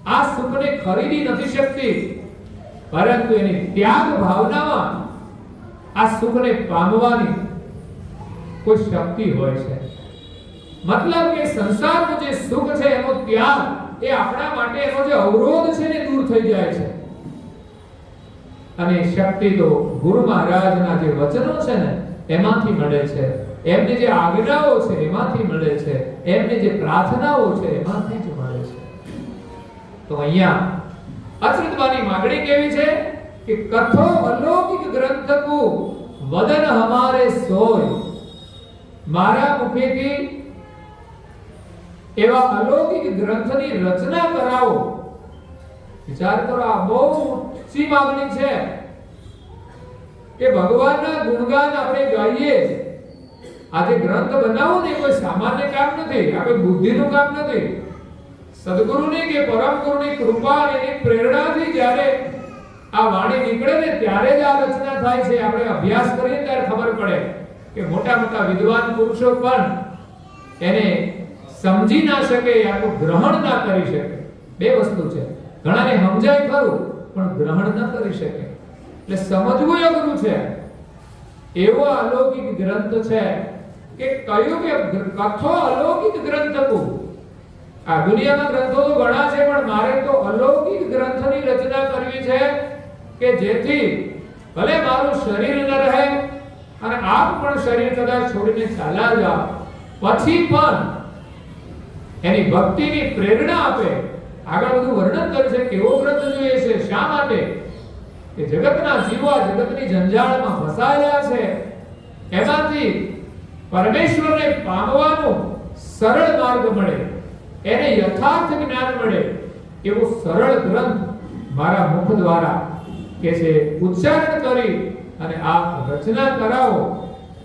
આ સુખને ખરીદી નથી શકતી, પરંતુ એની ત્યાગ ભાવનામાં આ સુખને પામવાની કોઈ શક્તિ હોય છે. મતલબ કે સંસારનું જે સુખ છે એનો ત્યાગ એ આપણા માટે એનો જે અવરોધ છે ને દૂર થઈ જાય છે. અને શક્તિ તો ગુરુ મહારાજના જે વચનો છે ને એમાંથી મળે છે, એમની જે આજ્ઞાઓ છે એમાંથી મળે છે, એમની જે પ્રાર્થનાઓ છે એમાંથી જ મળે છે. તો અહીંયા અચ્યુતબાની માગણી કેવી છે કે કથો અલૌકિક ગ્રંથકુ વદન હમારે સોય, મારા મુખેથી એવા અલૌકિક ગ્રંથની રચના કરાવો. વિચાર કરો, આ બહુ ઊંચી માગણી છે કે ભગવાનના ગુણગાન આપણે ગાઈએ. આજે ગ્રંથ બનાવવું ને કોઈ સામાન્ય કામ નથી, આ કોઈ બુદ્ધિનું કામ નથી. સદગુરુની કે પરમ ગુરુની કૃપા અને એની પ્રેરણાથી જ્યારે આ વાણી નીકળે ને ત્યારે જ આ રચના થાય છે. આપણે અભ્યાસ કરીએ ત્યારે ખબર પડે કે મોટા મોટા વિદ્વાન પુરુષો પણ એને સમજી ના શકે, આનું ગ્રહણ ના કરી શકે. બે વસ્તુ છે, ઘણાને સમજાય ખરું પણ ગ્રહણ ન કરી શકે. એટલે સમજવું અઘરું છે. એવો અલૌકિક ગ્રંથ છે કે કયું કે કથો અલૌકિક ગ્રંથકુ. આ દુનિયામાં ગ્રંથો તો ઘણા છે, પણ મારે તો અલૌકિક ગ્રંથની રચના કરવી છે કે જેથી ભલે મારું શરીર ન રહે અને આપ પણ શરીર કદાચ છોડીને ચાલ્યા જાઓ, પછી પણ એની ભક્તિની પ્રેરણા આપે. આગળ બધું વર્ણન કરે છે કેવો ગ્રંથ જોઈએ છે, શા માટે કે જગતના જીવો જગતની જંજાળમાં ફસાયેલા છે, એમાંથી પરમેશ્વરને પામવાનો સરળ માર્ગ મળે, એને યથાર્થ જ્ઞાન મળે એવો સરળ ગ્રંથ મારા મુખ દ્વારા કે છે ઉચ્ચારણ કરી અને આ રચના કરાવો.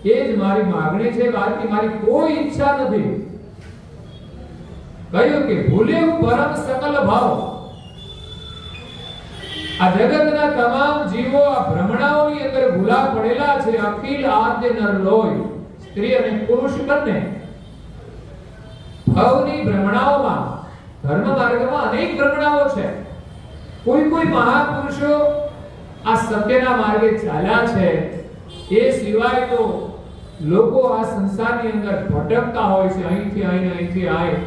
એ જ મારી માગણી છે, બાકી મારી કોઈ ઈચ્છા નથી. કહ્યું કે ભૂલે પરમ સકલ ભાવ. આ જગતના તમામ જીવો આ ભ્રમણાઓની અંદર ભૂલા પડેલા છે. અખિલ આદ્ય નર લોય, સ્ત્રી અને પુરુષ બંને ભવની ભ્રમણાઓમાં, ધર્મ માર્ગમાં અનેક ભ્રમણાઓ છે. કોઈ કોઈ મહાપુરુષો આ સત્યના માર્ગે ચાલ્યા છે, એ સિવાય તો લોકો આ સંસારની અંદર ભટકતા હોય છે, અહીંથી આવીને અહીંથી આવે,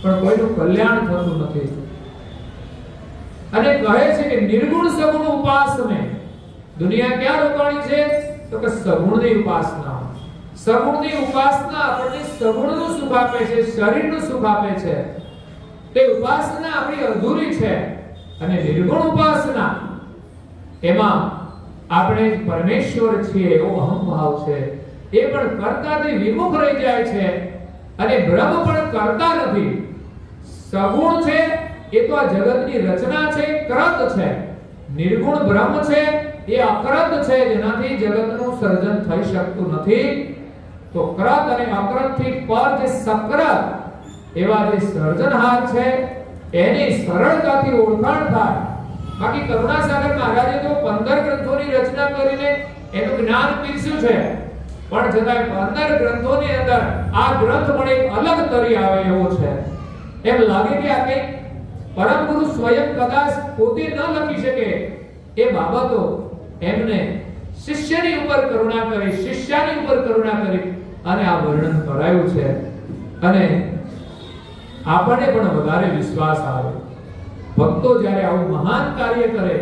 પણ કોઈનું કલ્યાણ થતું નથી. અને કહે છે કે નિર્ગુણ સગુણ ઉપાસને. દુનિયા ક્યાં રોકાણી છે તો કે સગુણની ઉપાસના. સગુણની ઉપાસના આપણને સગુણનું સુખ આપે છે, શરીરનું સુખ આપે છે. તે ઉપાસના આપણી અધૂરી છે. અને નિર્ગુણ ઉપાસના, એમાં આપણે પરમેશ્વર છીએ એવો અહંભાવ છે, એ પણ કર્તાથી વિમુખ રહી જાય છે. અને બ્રહ્મ પણ કરતા નથી. સગુણ છે એ તો આ જગતની રચના છે, કૃત છે. નિર્ગુણ બ્રહ્મ છે એ અકૃત છે, જેનાથી જગતનું સર્જન થઈ શકતું નથી. તો કૃત અને અકૃત થી પર જે સકૃત એવા જે સર્જનહાર છે એની સરળતાથી ઓળખાણ થાય. બાકી કરુણાસાગર મહારાજે તો 15 ગ્રંથોની રચના કરીને એનું જ્ઞાન પીરસ્યું છે, પણ છતાંય 15 ગ્રંથોની અંદર આ ગ્રંથ પણ એક અલગ તરી આવે એવો છે. એમ લાગે કે આ કંઈક પરમ ગુરુ સ્વયં કદાચ પોતે ન લખી શકે એ બાબતો એમને શિષ્યની ઉપર કરુણા કરી, શિષ્યની ઉપર કરુણા કરી અને આ વર્ણન કરાયું છે. અને આપણને પણ વધારે વિશ્વાસ આવે. ભક્તો જ્યારે આવું મહાન કાર્ય કરે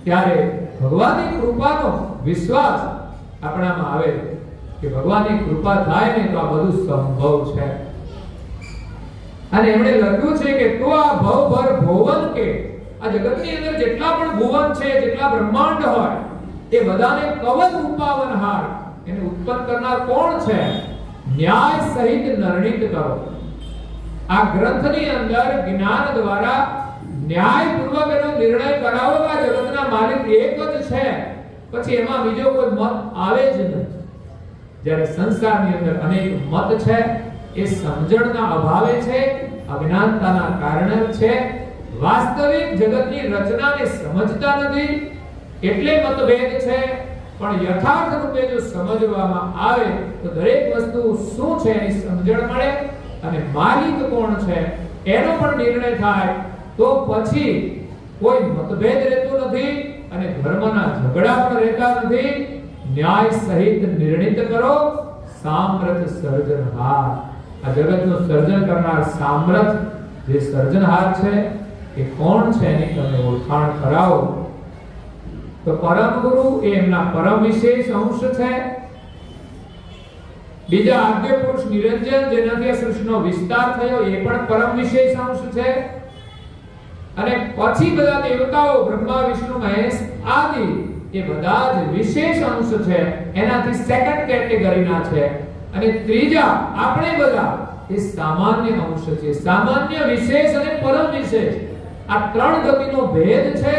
ત્યારે ભગવાનની કૃપાનો વિશ્વાસ આપણામાં આવે કે ભગવાનની કૃપા થાય ને તો આ બધું સંભવ છે. અને એમણે લખ્યું છે કે તો આ ભવભર ભુવન કે આ જગતની અંદર જેટલા પણ ભુવન છે, જેટલા બ્રહ્માંડ હોય એ બધાને કવચ રૂપાવનહાર એને ઉત્પન્ન કરનાર કોણ છે? ન્યાય સહિત નિર્ણિત કરો. આ ગ્રંથની અંદર જ્ઞાન દ્વારા ન્યાયપૂર્વક એનો નિર્ણય કરાવો. આ જગતના માલિક એક જ છે, પછી એમાં બીજો કોઈ મત આવે જ નહીં. જ્યારે સંસારની અંદર અનેક મત છે એ સમજણના અભાવે છે, અજ્ઞાનતાના કારણે છે. વાસ્તવિક જગતની રચનાને સમજતા નથી એટલે મતભેદ છે. પણ યથાર્થ રૂપે જો સમજવામાં આવે તો દરેક વસ્તુ શું છે એની સમજણ મળે અને માલિક કોણ છે એનો પણ નિર્ણય થાય. તો પછી કોઈ મતભેદ રહેતો નથી અને ધર્મના ઝઘડા પણ રહેતા નથી. ન્યાય સહિત નિર્ણિત કરો. સામ્રત સર્જનહાર, આ જગતનું સર્જન કરનાર સામ્રત જે સર્જનહાર છે એ કોણ છે એની તમે ઓળખાણ કરાવો. તો પરમ ગુરુ એ એમના પરમ વિશેષ અંશ છે. બીજા આદ્ય પુરુષ નિરંજન જેનાથી આ સૃષ્ટિનો વિસ્તાર થયો એ પણ પરમ વિશેષ અંશ છે. અને પછી બધા દેવતાઓ બ્રહ્મા વિષ્ણુ મહેશ આદિ એ બધા જ વિશેષ અંશ છે, એનાથી સેકન્ડ કેટેગરીના છે. અને ત્રીજા આપણે બધા એ સામાન્ય અંશ છે. સામાન્ય, વિશેષ અને પરમ વિશેષ આ ત્રણ ગતિનો ભેદ છે.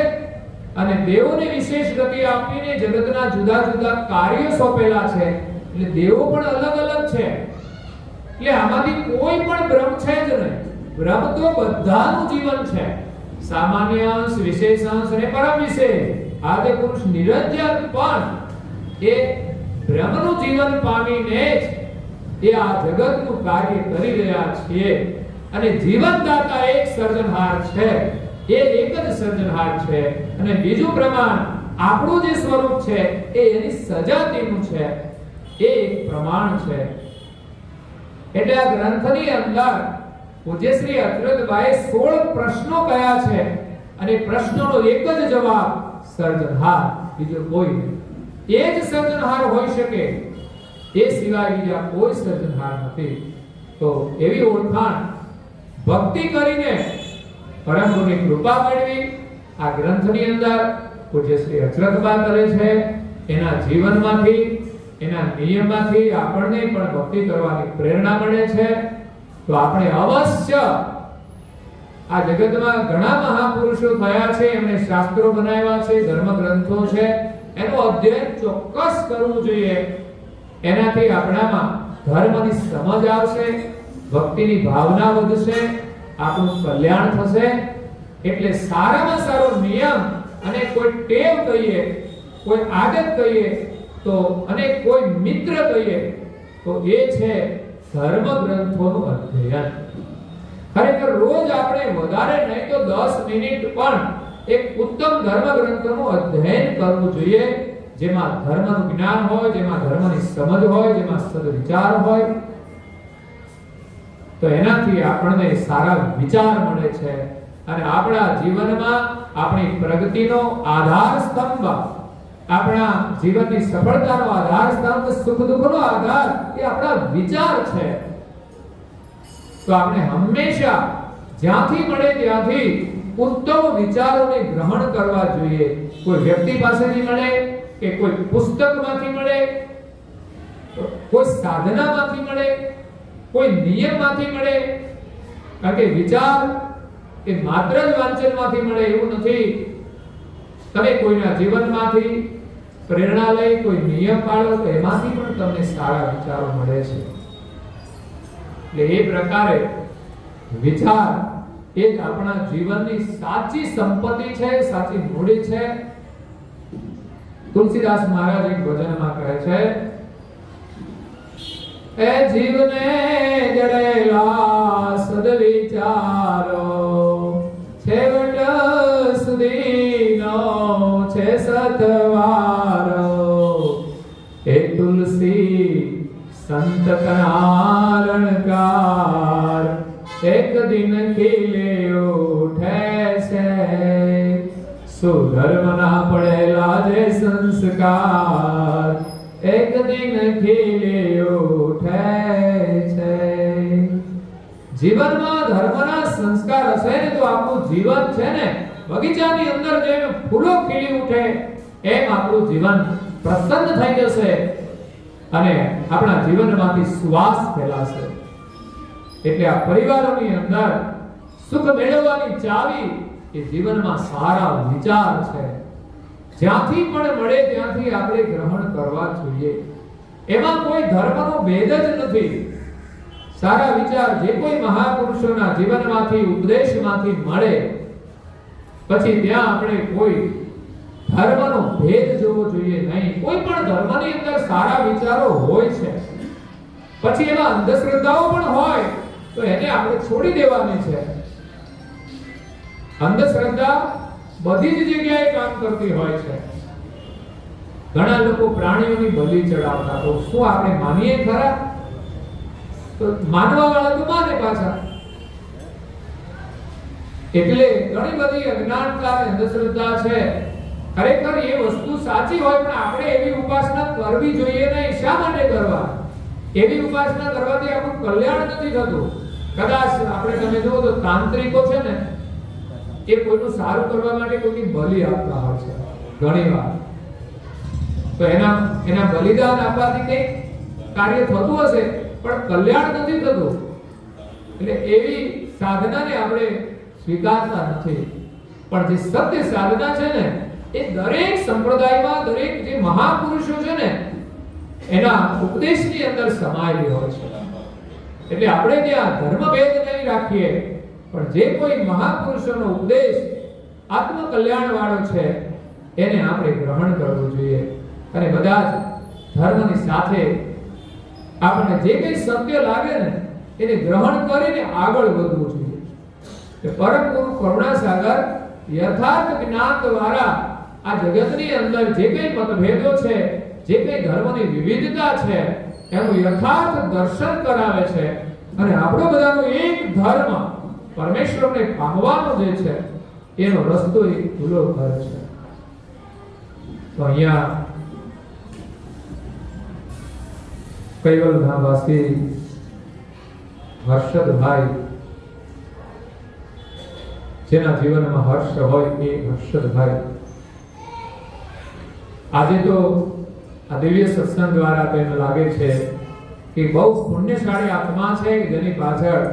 અને દેવોને વિશેષ ગતિ આપીને જગતના જુદા જુદા કાર્યો સોંપેલા છે. એટલે દેવો પણ અલગ અલગ છે. એટલે આમાંથી કોઈ પણ બ્રહ્મ છે જ નહીં. બ્રહ્મ તો બધાનું જીવન છે. સામાન્ય અંશ, વિશેષ અંશ અને પરમ વિશેષ. આદિ પુરુષ નિરંજન પણ એ બ્રહ્મનું જીવન પામીને જ એ આ જગતનું કાર્ય કરી રહ્યા છે. અને જીવનદાતા એક સર્જનહાર છે, એ એક જ સર્જનહાર છે. અને બીજું પ્રમાણ આપણું જે સ્વરૂપ છે એ એની સજાતીનું છે, એ એક પ્રમાણ છે. એટલે આ ગ્રંથની અંદર પૂજ્ય શ્રી અચરતભાઈ 16 પ્રશ્નો કયા છે અને પ્રશ્નોનો એક જ જવાબ સર્જનહાર, બીજો કોઈ નહીં. એ જ સર્જનહાર હોઈ શકે, એ સિવાય બીજા કોઈ સર્જનહાર નથી. તો એવી ઓળખાણ ભક્તિ કરીને પરમ ગુરુની કૃપા મેળવી આ ગ્રંથની અંદર પૂજ્ય શ્રી અચરતબા કરે છે. એના જીવનમાંથી, એના નિયમમાંથી આપણને પણ ભક્તિ કરવાની પ્રેરણા મળે છે. તો આપણે અવશ્ય આ જગતમાં ઘણા મહાપુરુષો થયા છે, એમણે શાસ્ત્રો બનાવ્યા છે, ધર્મ ગ્રંથો છે, એનું અધ્યયન ચોક્કસ કરવું જોઈએ. એનાથી આપણામાં ધર્મની સમજ આવશે, ભક્તિની ભાવના વધશે, આપણું કલ્યાણ થશે. એટલે સારામાં સારો નિયમ અને કોઈ ટેવ કહીએ, કોઈ આદત કહીએ તો અને કોઈ મિત્ર કહીએ તો એ છે ધર્મ ગ્રંથોનું અધ્યયન. ખરેખર રોજ આપણે વધારે નહીં તો 10 મિનિટ પણ એક ઉત્તમ ધર્મ ગ્રંથોનું અધ્યયન કરવું જોઈએ, જેમાં ધર્મનું જ્ઞાન હોય, જેમાં ધર્મની સમજ હોય, જેમાં સદવિચાર હોય. તો એનાથી આપણને સારા વિચાર મળે છે અને આપણા જીવનમાં આપણી પ્રગતિનો આધાર સ્તંભ, આપણા જીવનની સફળતાનો આધાર સ્તંભ, સુખ દુઃખનો આધાર એ આપણા વિચાર છે. તો આપણે હંમેશા જ્યાંથી મળે ત્યાંથી ઉત્તમ વિચારોને ગ્રહણ કરવા જોઈએ. કોઈ વ્યક્તિ પાસેથી મળે કે કોઈ પુસ્તકમાંથી મળે, કોઈ સાધનામાંથી મળે, કોઈ નિયમમાંથી મળે. કારણ કે વિચાર એ માત્ર જ વાંચનમાંથી મળે એવું નથી. તમે કોઈના જીવનમાંથી પ્રેરણા લઈ કોઈ નિયમ પાળો તો એમાંથી પણ તમને સારા વિચારો મળે છે. એટલે એ પ્રકારે વિચાર એ જ આપણા જીવનની સાચી સંપત્તિ છે, સાચી મૂડી છે. તુલસીદાસ મહારાજ એક ભજનમાં કહે છે, એ જીવને જડેલા સદવિચારો પતવારો, એ તુલસી સંત કનારણકાર, એક દિન ખીલે ઉઠે છે, સુધર્મ ના પડેલા જે સંસ્કાર, એક દિન ખીલે ઉઠે છે. જીવનમાં ધર્મના સંસ્કાર હશે ને તો આપણું જીવન છે ને બગીચાની અંદર જેમ ફૂલો ખીલી ઉઠે એમ આપણું જીવન પ્રસન્ન થઈ જશે અને આપણા જીવનમાંથી સુવાસ ફેલાશે. એટલે આ પરિવારોની અંદર સુખ મેળવવાની ચાવી એ જીવનમાં સારા વિચાર છે. જ્યાંથી પણ મળે ત્યાંથી આપણે ગ્રહણ કરવા જોઈએ. એમાં કોઈ ધર્મનો ભેદ જ નથી. સારા વિચાર જે કોઈ મહાપુરુષોના જીવનમાંથી ઉપદેશમાંથી મળે પછી ત્યાં આપણે કોઈ ધર્મનો ભેદ જોવો જોઈએ નહીં. કોઈ પણ ધર્મની અંદર સારા વિચારો હોય છે, પછી એમાં અંધશ્રદ્ધાઓ પણ હોય તો એને આપણે છોડી દેવાની છે. અંધશ્રદ્ધા બધી જ જગ્યાએ કામ કરતી હોય છે. ઘણા લોકો પ્રાણીઓની બલિ ચડાવતા, તો શું આપણે માનીએ ખરા? તો માનવા વાળા તો માને પાછા. એટલે ઘણી બધી અજ્ઞાનતા અને અંધશ્રદ્ધા છે. ખરેખર એ વસ્તુ સાચી હોય પણ આપણે એવી ઉપાસના કરવી જોઈએ નહીં. શા માટે કરવા? એવી ઉપાસના કરવાથી આપણું કલ્યાણ નથી થતું. કદાચ આપણે તમે જુઓ તો તાંત્રિકો છે ને એ કોઈનું સારું કરવા માટે કોઈની બલિ આપતા હોય છે ઘણીવાર. તો એના બલિદાન આપવાથી કંઈક કાર્ય થતું હશે પણ કલ્યાણ નથી થતું. એટલે એવી સાધનાને આપણે સ્વીકારતા નથી. પણ જે સત્ય સાધના છે ને એ દરેક સંપ્રદાયમાં દરેક જે મહાપુરુષો છે ને એના ઉપદેશની અંદર સમાયેલી હોય છે. એટલે આપણે ત્યાં ધર્મભેદ નહીં રાખીએ પણ જે કોઈ મહાપુરુષોનો ઉપદેશ આત્મ કલ્યાણ વાળો છે એને આપણે ગ્રહણ કરવું જોઈએ. અને બધા જ ધર્મની સાથે આપણે જે કંઈ સત્ય લાગે ને એને ગ્રહણ કરીને આગળ વધવું જોઈએ. પરમ ગુરુ કરુણાસાગર યથાર્થ જ્ઞાન દ્વારા આ જગતની અંદર જે કંઈ મતભેદો છે, જે કંઈ ધર્મની વિવિધતા છે એનું યથાર્થ દર્શન કરાવે છે. અને આપણો બધાનો એક ધર્મ પરમેશ્વરને પામવાનો જે છે એનો રસ્તો એ ખુલ્લો કરે છે. તો અહીંયા કૈવલધામવાસી હર્ષદભાઈ, જેના જીવનમાં હર્ષ હોય એ હર્ષદભાઈ આજે તો આ દિવ્ય સત્સંગ દ્વારા તેને લાગે છે કે બહુ પુણ્યશાળી આત્મા છે જેની પાછળ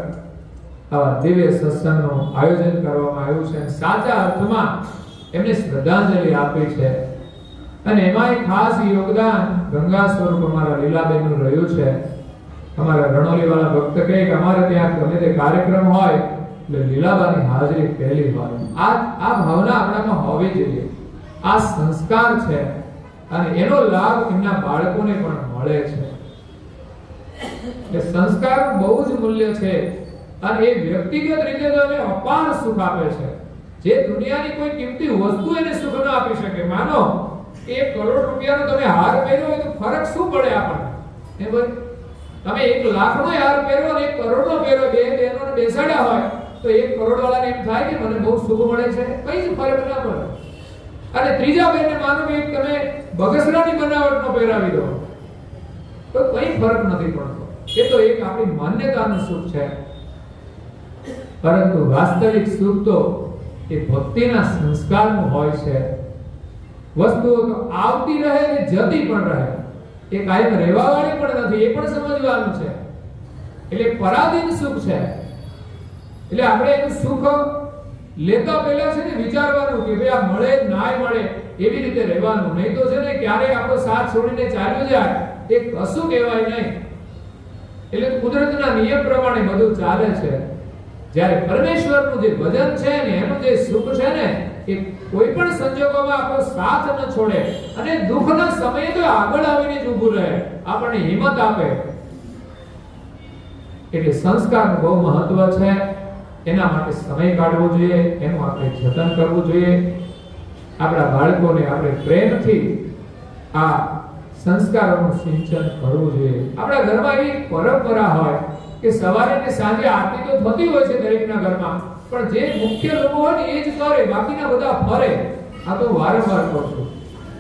આવા દિવ્ય સત્સંગનું આયોજન કરવામાં આવ્યું છે. સાચા અર્થમાં એમને શ્રદ્ધાંજલિ આપી છે. અને એમાં એક ખાસ યોગદાન ગંગા સ્વરૂપ અમારા લીલાબેનનું રહ્યું છે. અમારા રણોલી વાળા ભક્ત કહે કે અમારે ત્યાં ગમે તે કાર્યક્રમ હોય એટલે લીલાબાની હાજરી પહેલી હોય. આ ભાવના આપણામાં હોવી જોઈએ. આ સંસ્કાર છે અને એનો લાભ એમના બાળકોને પણ મળે છે. એ સંસ્કારનું બહુ જ મૂલ્ય છે અને એ વ્યક્તિગત રીતે તો એને અપાર સુખ આપે છે. જે દુનિયાની કોઈ કિંમતી વસ્તુ એને સુખ ન આપી શકે. માનો 1 કરોડ રૂપિયાનો તમે હાર પહેર્યો હોય તો ફરક શું પડે આપણને? એ ભાઈ તમે 1 લાખનો હાર પહેર્યો અને 1 કરોડનો પહેર્યો, બે બહેનોને બેસાડ્યા હોય તો 1 કરોડ વાળાને એમ થાય કે મને બહુ સુખ મળે છે, કઈ જ ફરક ના પડે. અને ત્રીજા બેનને માનો કે તમે બગસરાની બનાવટનો પહેરાવી દો તો કઈ ફરક નથી પડતો. એ તો એક આપણી માન્યતાનું સુખ છે. પરંતુ વાસ્તવિક સુખ તો એ ભક્તિના સંસ્કારનું હોય છે. વસ્તુઓ તો આવતી રહે ને જતી પણ રહે. એ કાયમ રહેવા વાળી પણ નથી, એ પણ સમજવાનું છે. એટલે પરાધીન સુખ છે. એટલે આપણે એનું સુખ લેતા પહેલા છે ને વિચારવાનું કે ભાઈ આ મળે ના મળે એવી રીતે રહેવાનું. નહીં તો છે ને ક્યારેય આપણો સાથ છોડીને ચાલ્યો જાય એ કશું કહેવાય નહીં. એટલે કુદરતના નિયમ પ્રમાણે બધું ચાલે છે. જ્યારે પરમેશ્વરનું જે ભજન છે ને એનું જે સુખ છે ને એ કોઈ પણ સંજોગોમાં આપણો સાથ ન છોડે અને દુઃખના સમયે તો આગળ આવીને જ ઊભું રહે, આપણને હિંમત આપે. એટલે સંસ્કારનું બહુ મહત્વ છે. એના માટે સમય કાઢવો જોઈએ, એનું આપણે જતન કરવું જોઈએ. આપણા બાળકોને આપણે પ્રેમથી આ સંસ્કારોનું સિંચન કરવું જોઈએ. આપણા ઘરમાં એવી પરંપરા હોય કે સવારે ને સાંજે આરતી તો થતી હોય છે દરેકના ઘરમાં, પણ જે મુખ્ય લોકો હોય ને એ જ કરે, બાકીના બધા ફરે. આ તો વારંવાર કહું છું,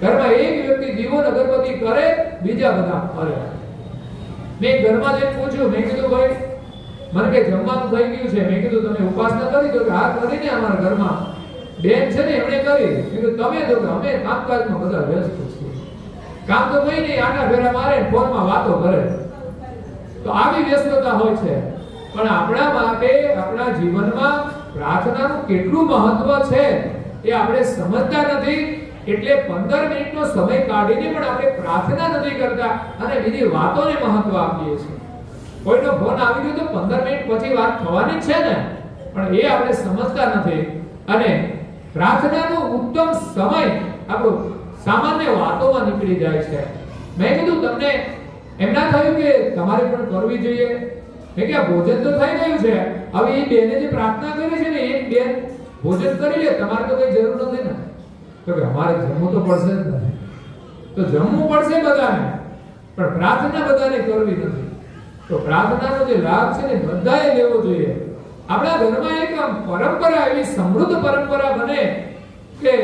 ઘરમાં એક વ્યક્તિ દીવો અગરબત્તી કરે, બીજા બધા ફરે. મેં ઘરમાં જઈને પૂછ્યું, મેં કીધું ભાઈ મને કે જમવાનું થઈ ગયું છે, મેં કીધું તમે ઉપાસના કરી તો કે હા કરીને અમારા ઘરમાં બેન છે ને એમણે કરી. મેં કીધું તમે તો કે અમે કામકાજમાં બધા વ્યસ્ત છીએ, કામ તો કઈ નહીં, આના ફેરા મારે ફોનમાં વાતો કરે. તો આવી વ્યસ્તતા હોય છે, પણ આપણા માટે આપણા જીવનમાં પ્રાર્થનાનું કેટલું મહત્વ છે એ આપણે સમજતા નથી. એટલે 15 મિનિટનો સમય કાઢીને પણ આપણે પ્રાર્થના નથી કરતા અને બીજી વાતોને મહત્વ આપીએ છીએ. કોઈનો ફોન આવી ગયો તો 15 મિનિટ પછી વાત થવાની જ છે ને, પણ એ આપણે સમજતા નથી. અને પ્રાર્થનાનો ઉત્તમ સમય આપણો સામાન્ય વાતોમાં નીકળી જાય છે. મેં કીધું તમને એમ ના થયું કે તમારે પણ કરવી જોઈએ? મેં કે ભોજન તો થઈ ગયું છે, હવે એ બેને જે પ્રાર્થના કરી છે ને એક બેન ભોજન કરી લે, તમારે તો કઈ જરૂર નથી ને. તો કે અમારે જમવું તો પડશે જ ને. તો જમવું પડશે બધાને, પણ પ્રાર્થના બધાને કરવી નથી. તો પ્રાર્થનાનો જે લાભ છે ને બધાએ લેવો જોઈએ. આપણા ઘરમાં એક પરંપરા, એવી સમૃદ્ધ પરંપરા બને કે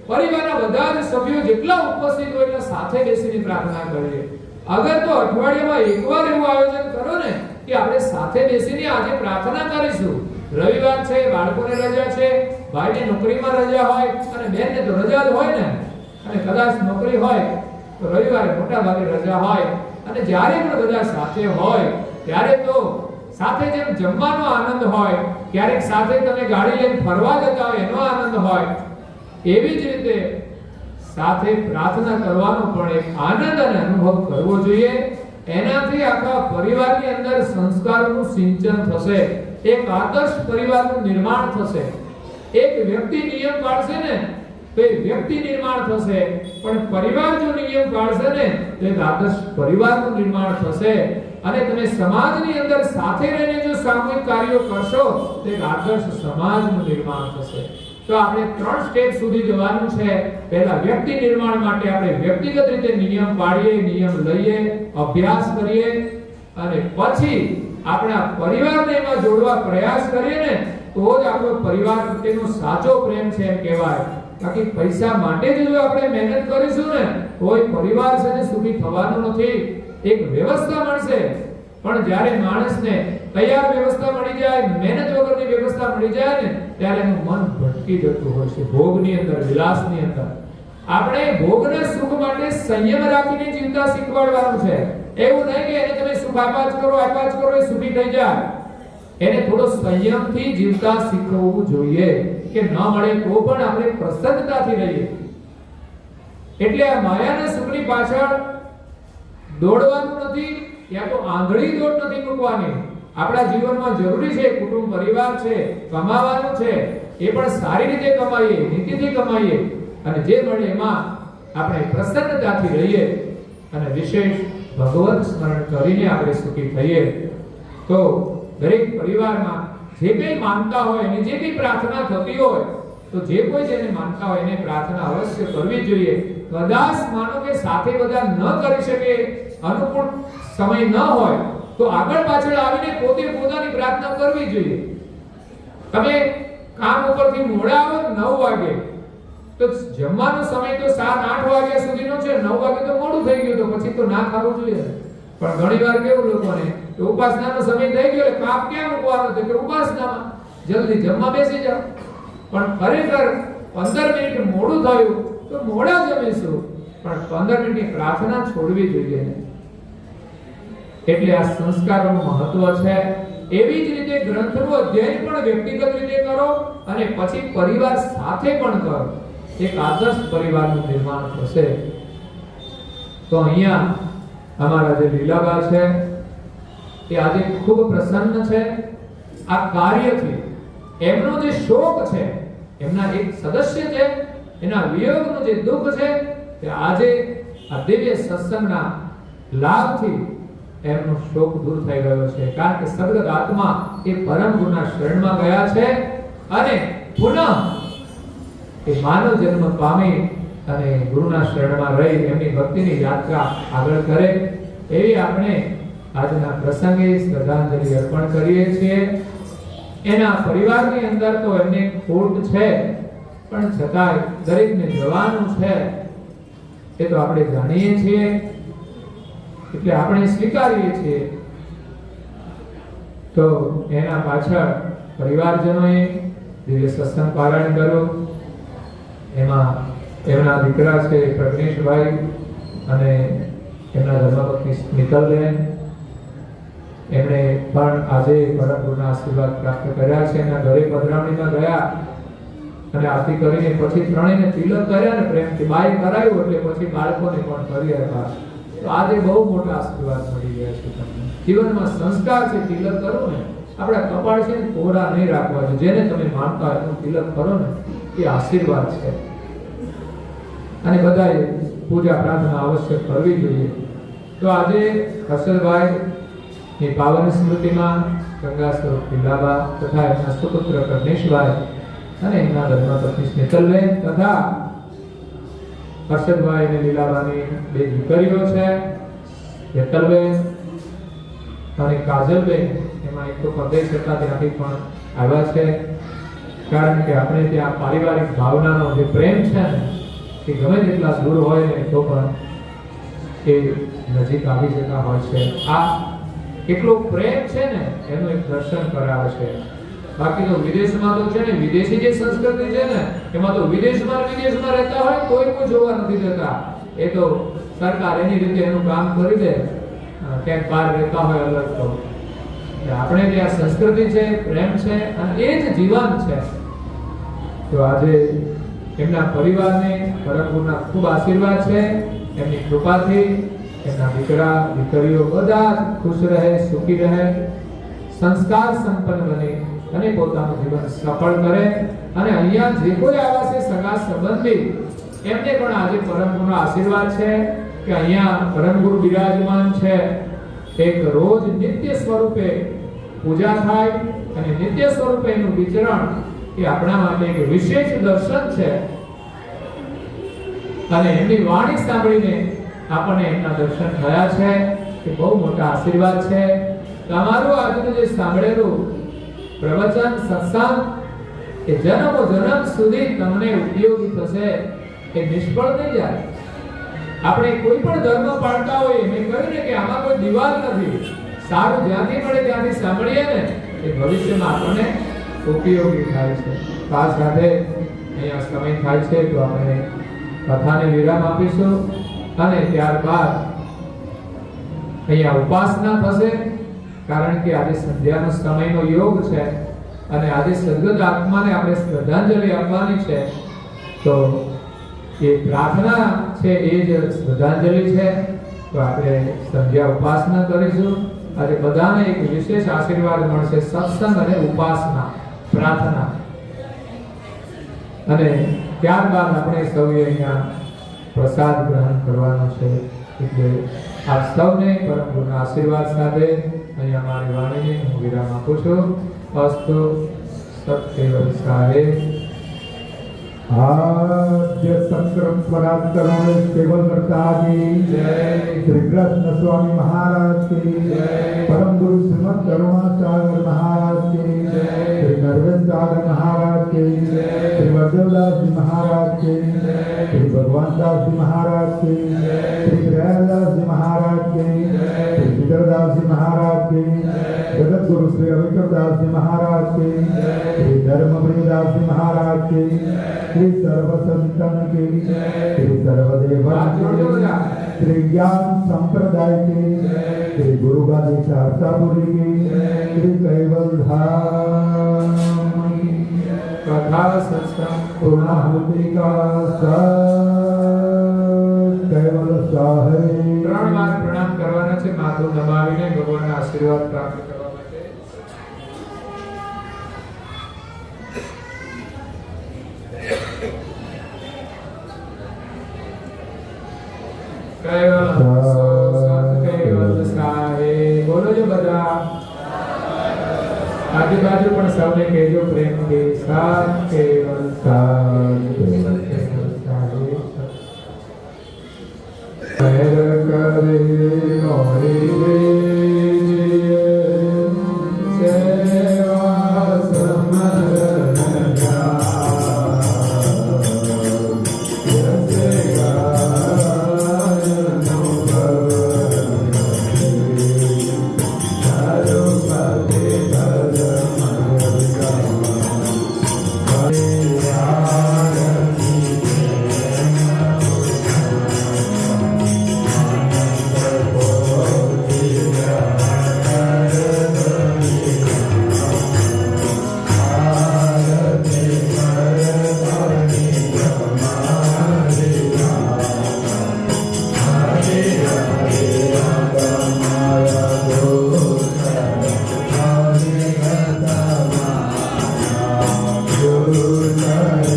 પરિવારના બધા જ સભ્યો જેટલા ઉપસ્થિત હોય એટલા સાથે બેસીને પ્રાર્થના કરીએ. અગર તો અઠવાડિયામાં એકવાર એવું આયોજન કરો ને કે આપણે સાથે બેસીને આજે પ્રાર્થના કરીશું. રવિવાર છે, બાળકોને રજા છે, ભાઈને નોકરીમાં રજા હોય અને બેનને તો રજા જ હોય ને, અને કદાચ નોકરી હોય તો રવિવારે મોટા ભાગે રજા હોય. અને જ્યારે પણ બધા સાથે હોય ત્યારે તો સાથે જેમ જમવાનો આનંદ હોય, ક્યારેક સાથે તમે ગાડી લઈને ફરવા જતા હોય એનો આનંદ હોય, એવી જ રીતે સાથે પ્રાર્થના કરવાનો પણ એક આનંદ અને અનુભવ કરવો જોઈએ. એનાથી આખા પરિવારની અંદર સંસ્કારોનું સિંચન થશે, એક આદર્શ પરિવારનું નિર્માણ થશે. એક વ્યક્તિ નિયમ પાળશે ને તો એ વ્યક્તિ નિર્માણ થશે, પણ પરિવાર જો નિયમ પાળશે ને તો એક આદર્શ પરિવારનું નિર્માણ થશે. અને તમે સમાજની અંદર સાથે રહીને જો સામૂહિક કાર્યો કરશો તો એક આદર્શ સમાજનું નિર્માણ થશે. તો આપણે 3 સ્ટેપ સુધી જવાનું છે. પહેલા વ્યક્તિ નિર્માણ માટે આપણે વ્યક્તિગત રીતે નિયમ પાડીએ, નિયમ લઈએ, અભ્યાસ કરીએ, અને પછી આપણા પરિવારને એમાં જોડવા પ્રયાસ કરીએ ને તો જ આપણો પરિવાર પ્રત્યેનો સાચો પ્રેમ છે એમ કહેવાય. બાકી પૈસા માટે જ જો આપણે મહેનત કરીશું ને કોઈ પરિવાર છે સુખી થવાનું નથી. એક વ્યવસ્થા મળશે, પણ જ્યારે માણસને તૈયાર વ્યવસ્થા મળી જાય, મહેનત વગરની વ્યવસ્થા મળી જાય ને ત્યારે એનું મન ભટકી જતું હોય છે ભોગની અંદર, વિલાસની અંદર. આપણે ભોગના સુખ માટે સંયમ રાખીને જીવતા શીખવાડવાનું છે. એવું નહીં કે એને તમે સુખ આપાજ કરો એ સુખી થઈ જાય. એને થોડો સંયમથી જીવતા શીખવવું જોઈએ કે ન મળે તો પણ આપણે પ્રસન્નતાથી રહીએ. એટલે આ માયાના સુખની પાછળ દોડવાનું નથી, ત્યાં તો આંધળી દોડ નથી મૂકવાની. આપણા જીવનમાં જરૂરી છે, કુટુંબ પરિવાર છે, કમાવાનું છે, એ પણ સારી રીતે કમાઈએ, નીતિથી કમાઈએ, અને જે મળે એમાં આપણે પ્રસન્નતાથી રહીએ અને વિશેષ ભગવત સ્મરણ કરીને આપણે સુખી થઈએ. તો દરેક પરિવારમાં જે કંઈ માનતા હોય, એની જે કંઈ પ્રાર્થના થતી હોય, તો જે કોઈ જેને માનતા હોય એને પ્રાર્થના અવશ્ય કરવી જોઈએ. કદાચ માનો કે સાથે બધા ન કરી શકે, અનુકૂળ સમય ન હોય, તો આગળ પાછળ આવીને પોતે પોતાની પ્રાર્થના કરવી જોઈએ. તમે કામ ઉપરથી મોડા આવો 9 વાગે, તો જમવાનો સમય તો 7-8 વાગ્યા સુધીનો છે, 9 વાગે તો મોડું થઈ ગયું, તો પછી તો ના ખાવું જોઈએ. પણ ઘણીવાર કેવું લોકોને તો ઉપાસનાનો સમય થઈ ગયો એટલે કામ ક્યાં મૂકવાનો છે કે ઉપાસનામાં જલ્દી જમવા બેસી જાઓ. પણ ખરેખર 15 મિનિટ મોડું થયું તો મોડા જમીશું, પણ 15 મિનિટની પ્રાર્થના છોડવી જોઈએ નહીં. એટલે આ સંસ્કારોનું મહત્વ છે. એવી જ રીતે ગ્રંથનું અધ્યયન પણ વ્યક્તિગત રીતે કરો અને પછી પરિવાર સાથે પણ કરો. એક આદર્શ પરિવારનું નિર્માણ થશે. તો અહીંયા અમારા જે લીલાબા છે એ આજે ખૂબ પ્રસન્ન છે આ કાર્યથી. એમનો જે શોક છે, એમના એક સદસ્ય છે, એના વિયોગનું જે દુઃખ છે તે આજે આ દિવ્ય સત્સંગના લાભથી એમનો શોક દૂર થઈ ગયો છે. કારણ કે સદગત આત્મા એ પરમ ગુરુના શરણમાં ગયા છે અને પુનઃ એ માનવ જન્મ પામી અને ગુરુના શરણમાં રહી એમની ભક્તિની યાત્રા આગળ કરે એવી આપણે આજના પ્રસંગે શ્રદ્ધાંજલિ અર્પણ કરીએ છીએ. એના પરિવારની અંદર તો એમને ખોટ છે, પણ છતાંય દરેકને જવાનું છે એ તો આપણે જાણીએ છીએ, એટલે આપણે સ્વીકારીએ છીએ. તો એના પાછળ પરિવારજનોએ દિવ્ય સત્સંગ પારાયણ કર્યું. એમાં એમના દીકરા છે પ્રજ્ઞેશભાઈ અને એમના ધર્મપત્ની સ્મિતલબેન, એમણે પણ આજે પરમ ગુરુના આશીર્વાદ પ્રાપ્ત કર્યા છે. એમના ઘરે પધરામણીમાં ગયા અને આરતી કરીને પછી ત્રણેયને તિલક કર્યા ને પ્રેમથી બાઈ કરાયું, એટલે પછી બાળકોને પણ કરી આપ્યા. તો આજે બહુ મોટા આશીર્વાદ મળી ગયા છે તમને. જીવનમાં સંસ્કાર છે, તિલક કરો ને, આપણા કપાળ છે ને કોરા નહીં રાખવા જોઈએ. જેને તમે માનતા હોય એનું તિલક કરો ને, એ આશીર્વાદ છે. અને બધાએ પૂજા પ્રાર્થના અવશ્ય કરવી જોઈએ. તો આજે હર્ષદભાઈ ની પાવન સ્મૃતિમાં ગંગા સ્વરૂપ પિલ્લાબા તથા એમના સુપુત્ર પ્રજ્ઞેશભાઈ અને એમના ધર્મપત્ની સ્મિતલબેન તથા હર્ષદભાઈ અને લીલાબાની બે દીકરીઓ છે, હેતલબેન અને કાજલબેન. એમાં એક તો પરદેશ હતા ત્યાંથી પણ આવ્યા છે, કારણ કે આપણે ત્યાં પારિવારિક ભાવનાનો જે પ્રેમ છે ને એ ગમે તેટલા દૂર હોય ને તો પણ એ નજીક આવી જતા હોય છે. આ એટલો પ્રેમ છે ને એનું એક દર્શન કરાવે છે. બાકી તો વિદેશમાં તો છે ને, વિદેશી જે સંસ્કૃતિ છે ને એમાં તો વિદેશમાં રહેતા હોય કોઈ જોવા નથી દેતા. એ તો સરકાર એની રીતે એનું કામ કરી દે, ક્યાંક બહાર રહેતા હોય અલગ. તો આપણે ત્યાં સંસ્કૃતિ છે, પ્રેમ છે અને એ જ જીવન છે. તો આજે એમના પરિવારને પરમ ગુરુના ખૂબ આશીર્વાદ છે. એમની કૃપાથી એમના દીકરા દીકરીઓ બધા ખુશ રહે, સુખી રહે, સંસ્કાર સંપન્ન બને અને પોતાનું જીવન સફળ કરે. અને અહીંયા જે કોઈ આવ્યા છે સગા સંબંધી, એમને પણ આજે પરમ ગુરુના આશીર્વાદ છે કે અહીંયા પરમ ગુરુ બિરાજમાન છે. એક રોજ નિત્ય સ્વરૂપે પૂજા થાય અને નિત્ય સ્વરૂપે એનું વિચરણ એ આપણા માટે એક વિશેષ દર્શન છે. અને એમની વાણી સાંભળીને આપણને એમના દર્શન થયા છે એ બહુ મોટા આશીર્વાદ છે. તમારું આજનું જે સાંભળેલું પ્રવચન સત્સંગ એ જન્મ સુધી તમને ઉપયોગી થશે, એ નિષ્ફળ નહીં જાય. આપણે કોઈ પણ ધર્મ પાળતા હોય, મેં કહ્યું ને કે આમાં કોઈ દિવાલ નથી. સારું જ્યાંથી મળે ત્યાંથી સાંભળીએ ને એ ભવિષ્યમાં આપણને ઉપયોગી થાય છે. આ સાથે અહીંયા સમય થાય છે તો આપણે કથાને વિરામ આપીશું અને ત્યારબાદ અહીંયા ઉપાસના થશે, કારણ કે આજે સંધ્યાનો સમયનો યોગ છે અને આજે સદગત આત્માને આપણે શ્રદ્ધાંજલિ આપવાની છે. તો એ પ્રાર્થના છે એ જ શ્રદ્ધાંજલિ છે. તો આપણે સંધ્યા ઉપાસના કરીશું. આજે બધાને એક વિશેષ આશીર્વાદ મળશે, સત્સંગ અને ઉપાસના પ્રાર્થના. અને ત્યારબાદ આપણે સૌએ અહીંયા પ્રસાદ ગ્રહણ કરવાનો છે. એટલે આપ સૌને પરમ ગુરુના આશીર્વાદ સાથે અહીંયા મારી વાણીને હું વિરામ આપું છું. અસ્તુ સત્યવલ સાહેબ. आद्य संक्रम पराक्रम केवल प्रसाद की जय. श्री कृष्ण स्वामी महाराज की जय. परम गुरु श्रीमद करुणा सागर महाराज की जय. श्री नरवेद सागर महाराज की जय. श्री वर्देवदास जी महाराज की जय. श्री भगवान दास जी महाराज की जय. श्री प्रयागदास जी महाराज की जय. श्री सीधरदास जी महाराज की जय. जगत गुरु श्री रविकरदास जी महाराज की जय. श्री धर्मप्रियदास जी महाराज की जय. श्री सर्वसंतन की जय. श्री सर्वदेव श्री ज्ञान संप्रदाय की जय. श्री गुरु गादी शारदापुरी की जय. श्री कैवल धाम कथा सत्संग पूर्णाहुति का कैवल साहरे. 3 વાર પ્રણામ કરવાના છે, માથું દબાવીને ભગવાનના આશીર્વાદ પ્રાપ્ત કરવા માટે. कैवल साहेब बोलो जो બધા. આજુબાજુ પણ સૌને કહેજો પ્રેમથી સત કેવલ સાહેબ. કરે